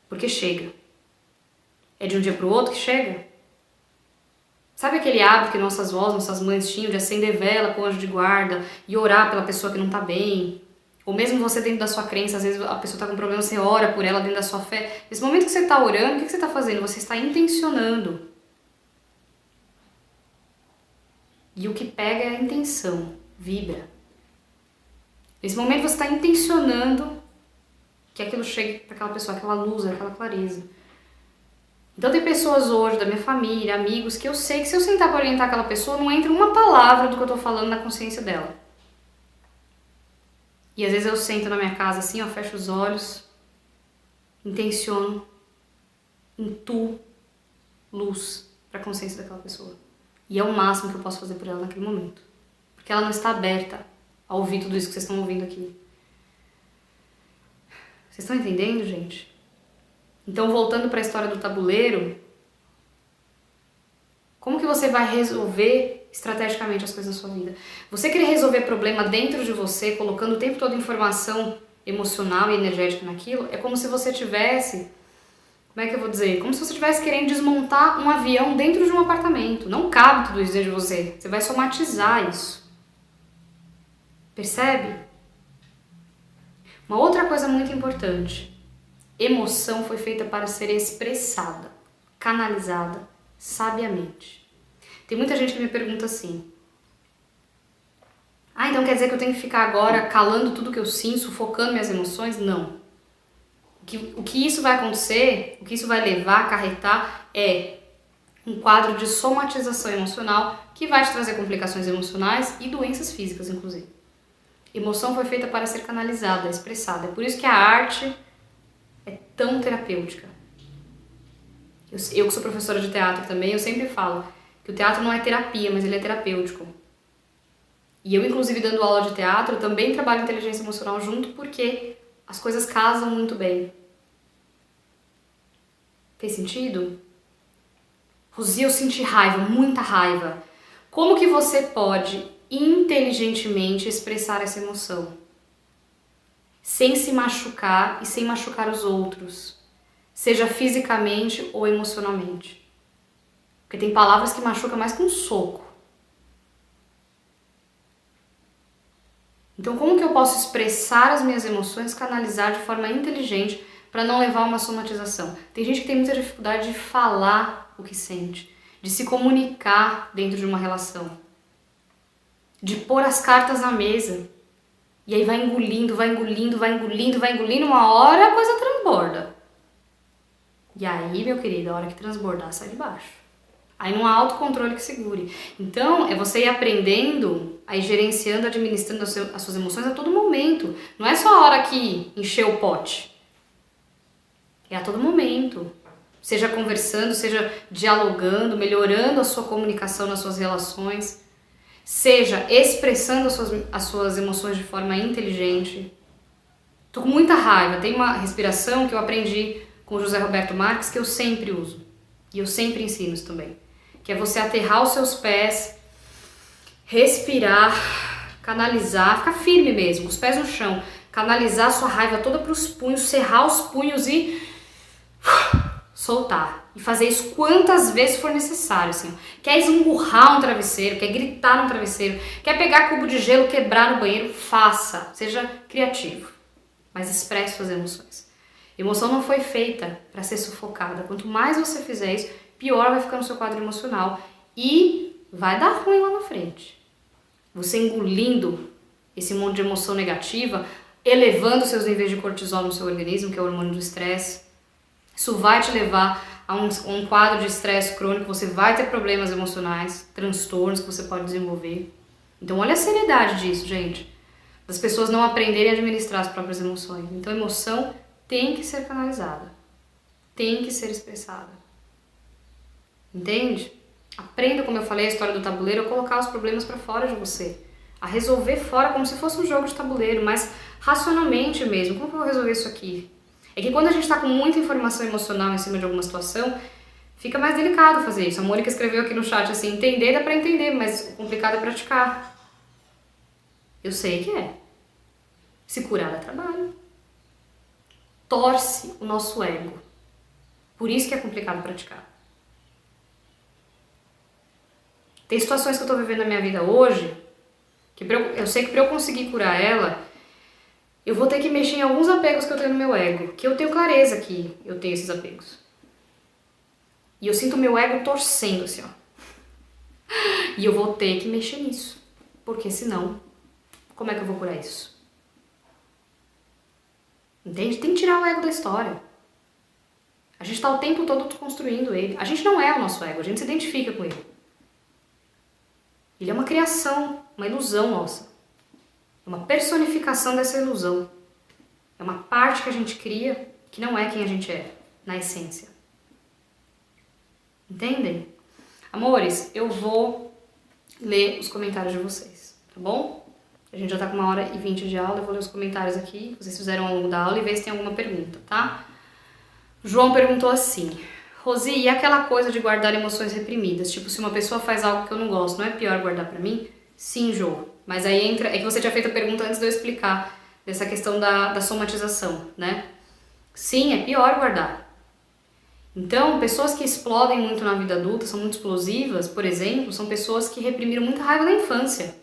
Porque chega. É de um dia pro outro que chega? Sabe aquele hábito que nossas vós, nossas mães tinham de acender vela com o anjo de guarda e orar pela pessoa que não tá bem? Ou mesmo você dentro da sua crença, às vezes a pessoa tá com problema, você ora por ela dentro da sua fé. Nesse momento que você tá orando, o que você tá fazendo? Você está intencionando. E o que pega é a intenção, vibra. Nesse momento você está intencionando que aquilo chegue para aquela pessoa, aquela luz, aquela clareza. Então tem pessoas hoje, da minha família, amigos, que eu sei que se eu sentar para orientar aquela pessoa, não entra uma palavra do que eu tô falando na consciência dela. E às vezes eu sento na minha casa assim, ó, fecho os olhos, intenciono, intuo luz para a consciência daquela pessoa. E é o máximo que eu posso fazer por ela naquele momento. Porque ela não está aberta a ouvir tudo isso que vocês estão ouvindo aqui. Vocês estão entendendo, gente? Então, voltando para a história do tabuleiro, como que você vai resolver estrategicamente as coisas na sua vida? Você querer resolver problema dentro de você, colocando o tempo todo informação emocional e energética naquilo, é como se você tivesse, como é que eu vou dizer? Como se você estivesse querendo desmontar um avião dentro de um apartamento. Não cabe tudo isso dentro de você. Você vai somatizar isso. Percebe? Uma outra coisa muito importante. Emoção foi feita para ser expressada, canalizada, sabiamente. Tem muita gente que me pergunta assim: ah, então quer dizer que eu tenho que ficar agora calando tudo que eu sinto, sufocando minhas emoções? Não. O que isso vai acontecer, o que isso vai levar, acarretar, é um quadro de somatização emocional que vai te trazer complicações emocionais e doenças físicas, inclusive. Emoção foi feita para ser canalizada, expressada. É por isso que a arte é tão terapêutica. Eu que sou professora de teatro também, eu sempre falo que o teatro não é terapia, mas ele é terapêutico. E eu, inclusive, dando aula de teatro, também trabalho inteligência emocional junto porque as coisas casam muito bem. Fez sentido? Rosi, eu senti raiva, muita raiva. Como que você pode inteligentemente expressar essa emoção? Sem se machucar e sem machucar os outros. Seja fisicamente ou emocionalmente. Porque tem palavras que machucam mais que um soco. Então, como que eu posso expressar as minhas emoções, canalizar de forma inteligente para não levar a uma somatização? Tem gente que tem muita dificuldade de falar o que sente, de se comunicar dentro de uma relação, de pôr as cartas na mesa. E aí vai engolindo, vai engolindo, vai engolindo, vai engolindo, uma hora a coisa transborda. E aí, meu querido, a hora que transbordar, sai de baixo. Aí não há autocontrole que segure. Então, é você ir aprendendo, aí gerenciando, administrando as suas emoções a todo momento. Não é só a hora que encher o pote. É a todo momento. Seja conversando, seja dialogando, melhorando a sua comunicação nas suas relações. Seja expressando as suas emoções de forma inteligente. Tô com muita raiva. Tem uma respiração que eu aprendi com o José Roberto Marques que eu sempre uso. E eu sempre ensino isso também. Que é você aterrar os seus pés, respirar, canalizar, ficar firme mesmo, os pés no chão. Canalizar a sua raiva toda para os punhos, cerrar os punhos e soltar. E fazer isso quantas vezes for necessário, assim. Quer esmurrar um travesseiro, quer gritar no travesseiro, quer pegar cubo de gelo, quebrar no banheiro, faça. Seja criativo, mas expresse suas emoções. Emoção não foi feita para ser sufocada. Quanto mais você fizer isso, pior vai ficar no seu quadro emocional e vai dar ruim lá na frente. Você engolindo esse monte de emoção negativa, elevando seus níveis de cortisol no seu organismo, que é o hormônio do estresse, isso vai te levar a um quadro de estresse crônico, você vai ter problemas emocionais, transtornos que você pode desenvolver. Então olha a seriedade disso, gente. Das pessoas não aprenderem a administrar as próprias emoções. Então emoção tem que ser canalizada, tem que ser expressada. Entende? Aprenda, como eu falei, a história do tabuleiro, a colocar os problemas para fora de você. A resolver fora como se fosse um jogo de tabuleiro, mas racionalmente mesmo. Como que eu vou resolver isso aqui? É que quando a gente está com muita informação emocional em cima de alguma situação, fica mais delicado fazer isso. A Mônica escreveu aqui no chat assim, entender dá pra entender, mas o complicado é praticar. Eu sei que é. Se curar dá trabalho. Torce o nosso ego. Por isso que é complicado praticar. Tem situações que eu tô vivendo na minha vida hoje, que eu sei que pra eu conseguir curar ela, eu vou ter que mexer em alguns apegos que eu tenho no meu ego, que eu tenho clareza que eu tenho esses apegos. E eu sinto o meu ego torcendo assim, ó. E eu vou ter que mexer nisso. Porque senão, como é que eu vou curar isso? Entende? Tem que tirar o ego da história. A gente tá o tempo todo construindo ele. A gente não é o nosso ego, a gente se identifica com ele. Ele é uma criação, uma ilusão nossa. É uma personificação dessa ilusão. É uma parte que a gente cria que não é quem a gente é, na essência. Entendem? Amores, eu vou ler os comentários de vocês, tá bom? A gente já tá com 1h20 de aula, eu vou ler os comentários aqui, que vocês fizeram ao longo da aula, e ver se tem alguma pergunta, tá? João perguntou assim: Rosi, e aquela coisa de guardar emoções reprimidas? Tipo, se uma pessoa faz algo que eu não gosto, não é pior guardar pra mim? Sim, João. Mas aí entra... É que você tinha feito a pergunta antes de eu explicar dessa questão da somatização, né? Sim, é pior guardar. Então, pessoas que explodem muito na vida adulta, são muito explosivas, por exemplo, são pessoas que reprimiram muita raiva na infância,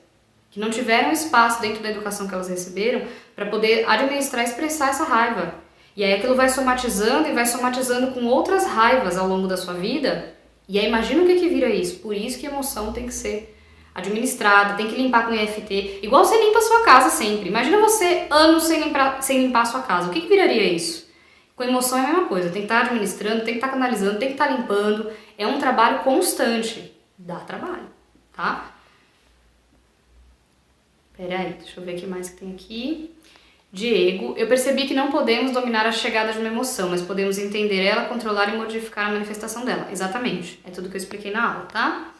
que não tiveram espaço dentro da educação que elas receberam para poder administrar e expressar essa raiva. E aí aquilo vai somatizando e vai somatizando com outras raivas ao longo da sua vida. E aí imagina o que vira isso. Por isso que a emoção tem que ser administrada, tem que limpar com EFT. Igual você limpa a sua casa sempre. Imagina você anos sem limpar a sua casa. O que viraria isso? Com emoção é a mesma coisa. Tem que estar administrando, tem que estar canalizando, tem que estar limpando. É um trabalho constante. Dá trabalho, tá? Peraí, deixa eu ver o que mais que tem aqui. Diego, eu percebi que não podemos dominar a chegada de uma emoção, mas podemos entender ela, controlar e modificar a manifestação dela. Exatamente, é tudo que eu expliquei na aula, tá?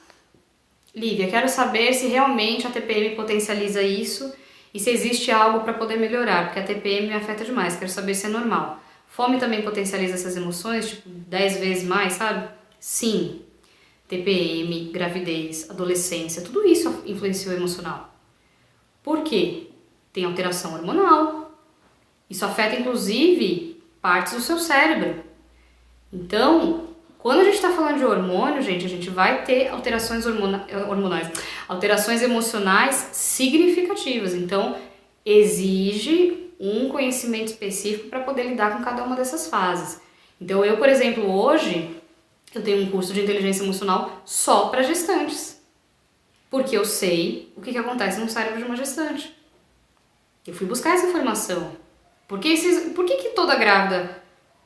Lívia, quero saber se realmente a TPM potencializa isso e se existe algo para poder melhorar, porque a TPM me afeta demais, quero saber se é normal. Fome também potencializa essas emoções, tipo, 10 vezes mais, sabe? Sim, TPM, gravidez, adolescência, tudo isso influencia o emocional. Por quê? Tem alteração hormonal. Isso afeta, inclusive, partes do seu cérebro. Então, quando a gente está falando de hormônio, gente, a gente vai ter alterações hormonais, alterações emocionais significativas. Então, exige um conhecimento específico para poder lidar com cada uma dessas fases. Então, eu, por exemplo, hoje, eu tenho um curso de inteligência emocional só para gestantes. Porque eu sei o que acontece no cérebro de uma gestante. Eu fui buscar essa informação. Por que toda grávida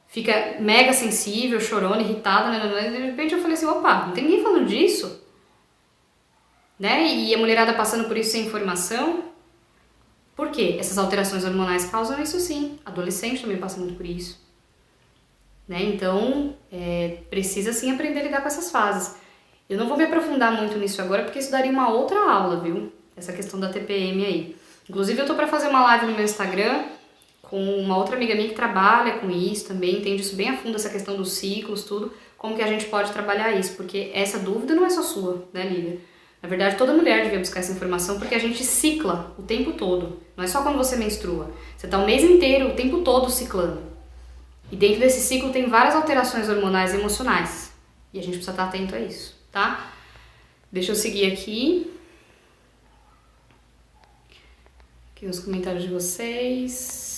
fica mega sensível, chorona, irritada, né? De repente eu falei assim, opa, não tem ninguém falando disso. Né? E a mulherada passando por isso sem informação. Por quê? Essas alterações hormonais causam isso sim. Adolescente também passa muito por isso. Né? Então, precisa sim aprender a lidar com essas fases. Eu não vou me aprofundar muito nisso agora, porque isso daria uma outra aula, viu? Essa questão da TPM aí. Inclusive, eu tô pra fazer uma live no meu Instagram com uma outra amiga minha que trabalha com isso também, entende isso bem a fundo, essa questão dos ciclos, tudo, como que a gente pode trabalhar isso, porque essa dúvida não é só sua, né, Lívia? Na verdade, toda mulher devia buscar essa informação, porque a gente cicla o tempo todo. Não é só quando você menstrua. Você tá o mês inteiro, o tempo todo ciclando. E dentro desse ciclo tem várias alterações hormonais e emocionais. E a gente precisa estar atento a isso, tá? Deixa eu seguir aqui. Aqui os comentários de vocês.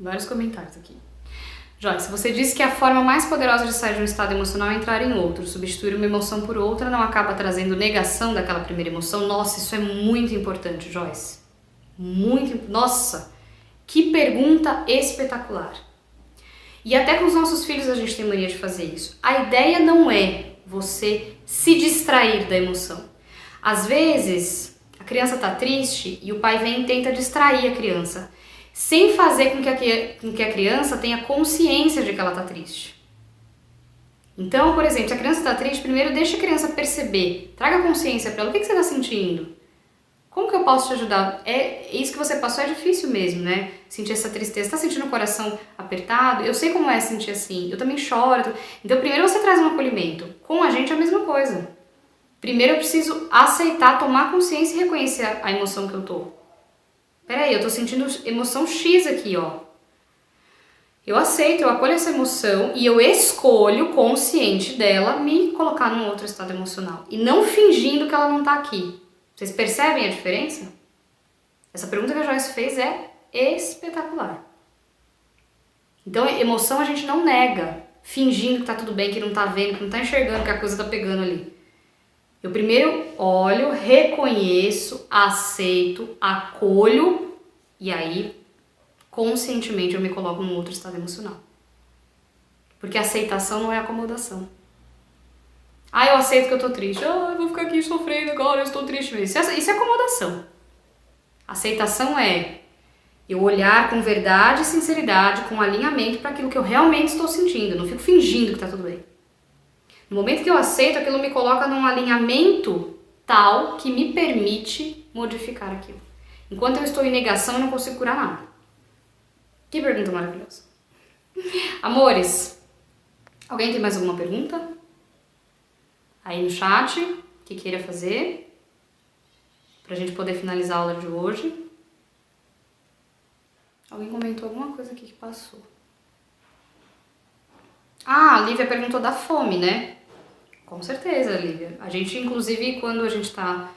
Vários comentários aqui. Joyce, você disse que a forma mais poderosa de sair de um estado emocional é entrar em outro. Substituir uma emoção por outra não acaba trazendo negação daquela primeira emoção? Nossa, isso é muito importante, Joyce. Nossa, que pergunta espetacular. E até com os nossos filhos a gente tem mania de fazer isso. A ideia não é você se distrair da emoção. Às vezes, a criança está triste e o pai vem e tenta distrair a criança, sem fazer com que a criança tenha consciência de que ela está triste. Então, por exemplo, se a criança está triste, primeiro deixa a criança perceber, traga consciência para ela, o que você está sentindo? Como que eu posso te ajudar? Isso que você passou é difícil mesmo, né? Sentir essa tristeza. Tá sentindo o coração apertado? Eu sei como é sentir assim. Eu também choro. Então, primeiro você traz um acolhimento. Com a gente é a mesma coisa. Primeiro eu preciso aceitar, tomar consciência e reconhecer a emoção que eu tô. Peraí, eu tô sentindo emoção X aqui, ó. Eu aceito, eu acolho essa emoção e eu escolho, consciente dela, me colocar num outro estado emocional. E não fingindo que ela não tá aqui. Vocês percebem a diferença? Essa pergunta que a Joyce fez é espetacular. Então, emoção a gente não nega, fingindo que tá tudo bem, que não tá vendo, que não tá enxergando, que a coisa tá pegando ali. Eu primeiro olho, reconheço, aceito, acolho e aí, conscientemente, eu me coloco num outro estado emocional. Porque aceitação não é acomodação. Eu aceito que eu tô triste. Eu vou ficar aqui sofrendo agora, eu estou triste mesmo. Isso é acomodação. Aceitação é eu olhar com verdade e sinceridade, com alinhamento para aquilo que eu realmente estou sentindo. Eu não fico fingindo que tá tudo bem. No momento que eu aceito, aquilo me coloca num alinhamento tal que me permite modificar aquilo. Enquanto eu estou em negação, eu não consigo curar nada. Que pergunta maravilhosa. Amores, alguém tem mais alguma pergunta? Aí no chat, que queira fazer, pra gente poder finalizar a aula de hoje. Alguém comentou alguma coisa aqui que passou. A Lívia perguntou da fome, né? Com certeza, Lívia. A gente, inclusive, quando a gente tá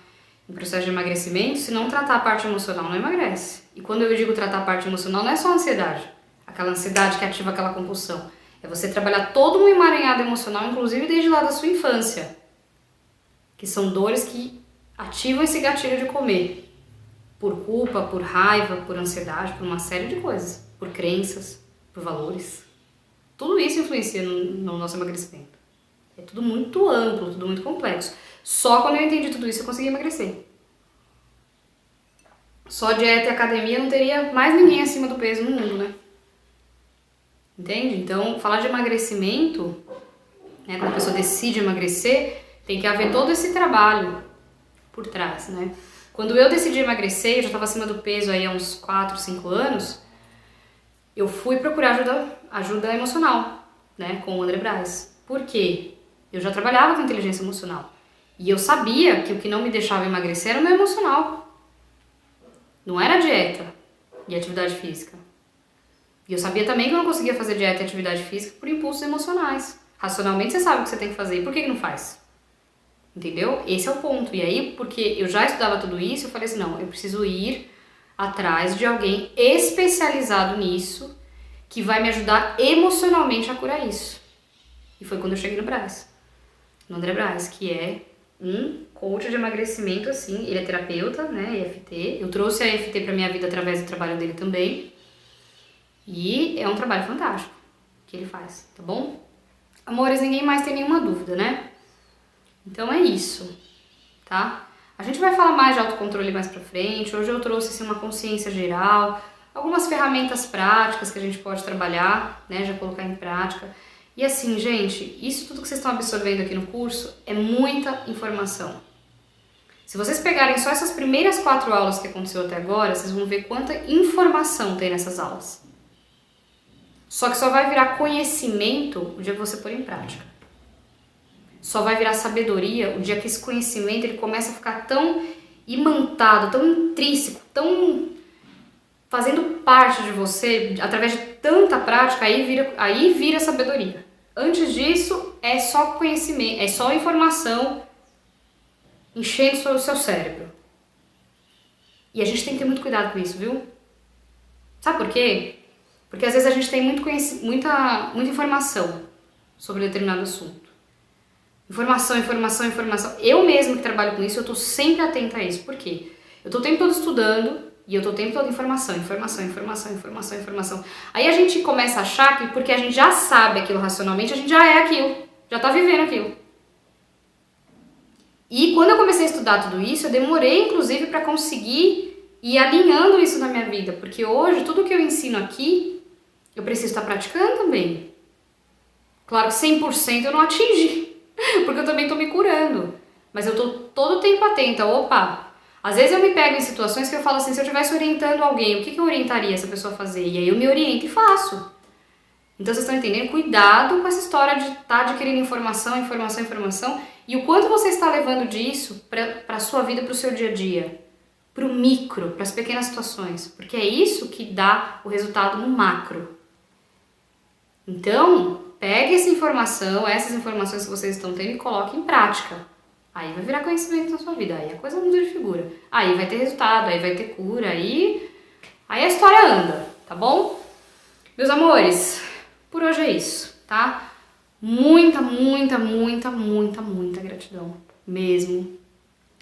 em processo de emagrecimento, se não tratar a parte emocional, não emagrece. E quando eu digo tratar a parte emocional, não é só a ansiedade. Aquela ansiedade que ativa aquela compulsão. É você trabalhar todo um emaranhado emocional, inclusive desde lá da sua infância. Que são dores que ativam esse gatilho de comer. Por culpa, por raiva, por ansiedade, por uma série de coisas. Por crenças, por valores. Tudo isso influencia no nosso emagrecimento. É tudo muito amplo, tudo muito complexo. Só quando eu entendi tudo isso eu consegui emagrecer. Só dieta e academia não teria mais ninguém acima do peso no mundo, né? Entende? Então, falar de emagrecimento, né, quando a pessoa decide emagrecer, tem que haver todo esse trabalho por trás, né? Quando eu decidi emagrecer, eu já estava acima do peso aí há uns 4, 5 anos, eu fui procurar ajuda emocional, né, com o André Braz. Por quê? Eu já trabalhava com inteligência emocional. E eu sabia que o que não me deixava emagrecer era o meu emocional. Não era a dieta e atividade física. E eu sabia também que eu não conseguia fazer dieta e atividade física por impulsos emocionais. Racionalmente você sabe o que você tem que fazer. E por que não faz? Entendeu? Esse é o ponto. E aí, porque eu já estudava tudo isso, eu falei assim, não, eu preciso ir atrás de alguém especializado nisso que vai me ajudar emocionalmente a curar isso. E foi quando eu cheguei no Braz. No André Braz, que é um coach de emagrecimento, assim, ele é terapeuta, né, EFT. Eu trouxe a EFT pra minha vida através do trabalho dele também. E é um trabalho fantástico que ele faz, tá bom? Amores, ninguém mais tem nenhuma dúvida, né? Então é isso, tá? A gente vai falar mais de autocontrole mais pra frente. Hoje eu trouxe assim, uma consciência geral, algumas ferramentas práticas que a gente pode trabalhar, né, já colocar em prática. E assim, gente, isso tudo que vocês estão absorvendo aqui no curso é muita informação. Se vocês pegarem só essas primeiras 4 aulas que aconteceu até agora, vocês vão ver quanta informação tem nessas aulas. Só que só vai virar conhecimento o dia que você pôr em prática. Só vai virar sabedoria o dia que esse conhecimento ele começa a ficar tão imantado, tão intrínseco, tão fazendo parte de você, através de tanta prática, aí vira sabedoria. Antes disso, é só conhecimento, é só informação enchendo o seu cérebro. E a gente tem que ter muito cuidado com isso, viu? Sabe por quê? Porque às vezes a gente tem muita informação sobre determinado assunto. Informação. Eu mesma que trabalho com isso, eu tô sempre atenta a isso. Por quê? Eu tô o tempo todo estudando e eu tô o tempo todo informação. Aí a gente começa a achar que porque a gente já sabe aquilo racionalmente, a gente já é aquilo, já tá vivendo aquilo. E quando eu comecei a estudar tudo isso, eu demorei inclusive para conseguir ir alinhando isso na minha vida, porque hoje tudo que eu ensino aqui, eu preciso estar praticando também. Claro que 100% eu não atingi, porque eu também tô me curando. Mas eu tô todo o tempo atenta. Opa! Às vezes eu me pego em situações que eu falo assim, se eu estivesse orientando alguém, o que eu orientaria essa pessoa a fazer? E aí eu me oriento e faço. Então vocês estão entendendo? Cuidado com essa história de estar adquirindo informação. E o quanto você está levando disso para a sua vida, para o seu dia a dia. Para o micro, para as pequenas situações. Porque é isso que dá o resultado no macro. Então, pegue essas informações que vocês estão tendo e coloque em prática. Aí vai virar conhecimento na sua vida, aí a coisa muda de figura. Aí vai ter resultado, aí vai ter cura, aí a história anda, tá bom? Meus amores, por hoje é isso, tá? Muita gratidão, mesmo.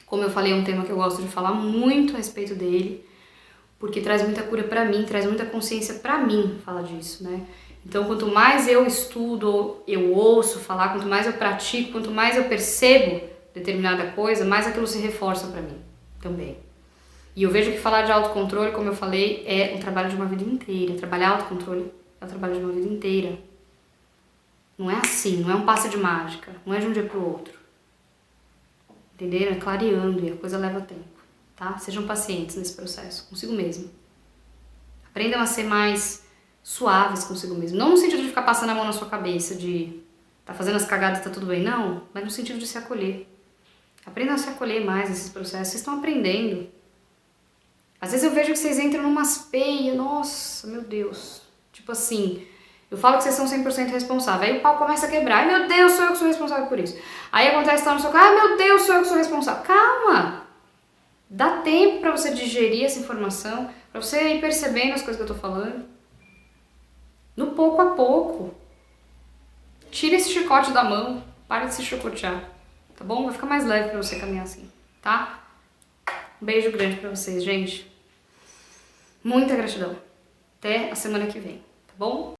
Como eu falei, é um tema que eu gosto de falar muito a respeito dele, porque traz muita cura pra mim, traz muita consciência pra mim falar disso, né? Então, quanto mais eu estudo, eu ouço falar, quanto mais eu pratico, quanto mais eu percebo determinada coisa, mais aquilo se reforça pra mim também. E eu vejo que falar de autocontrole, como eu falei, é um trabalho de uma vida inteira. Trabalhar autocontrole é um trabalho de uma vida inteira. Não é assim, não é um passe de mágica, não é de um dia pro outro. Entenderam? É clareando e a coisa leva tempo, tá? Sejam pacientes nesse processo, consigo mesmo. Aprendam a ser mais suaves consigo mesmo. Não no sentido de ficar passando a mão na sua cabeça, de tá fazendo as cagadas, tá tudo bem, não. Mas no sentido de se acolher. Aprendam a se acolher mais nesses processos. Vocês estão aprendendo. Às vezes eu vejo que vocês entram numas peias, nossa, meu Deus. Tipo assim, eu falo que vocês são 100% responsáveis. Aí o pau começa a quebrar. Ai, meu Deus, sou eu que sou responsável por isso. Aí acontece que tá no seu carro. Ai, meu Deus, sou eu que sou responsável. Calma! Dá tempo pra você digerir essa informação, pra você ir percebendo as coisas que eu tô falando. No pouco a pouco. Tira esse chicote da mão. Para de se chicotear. Tá bom? Vai ficar mais leve pra você caminhar assim, tá? Um beijo grande pra vocês, gente. Muita gratidão. Até a semana que vem, tá bom?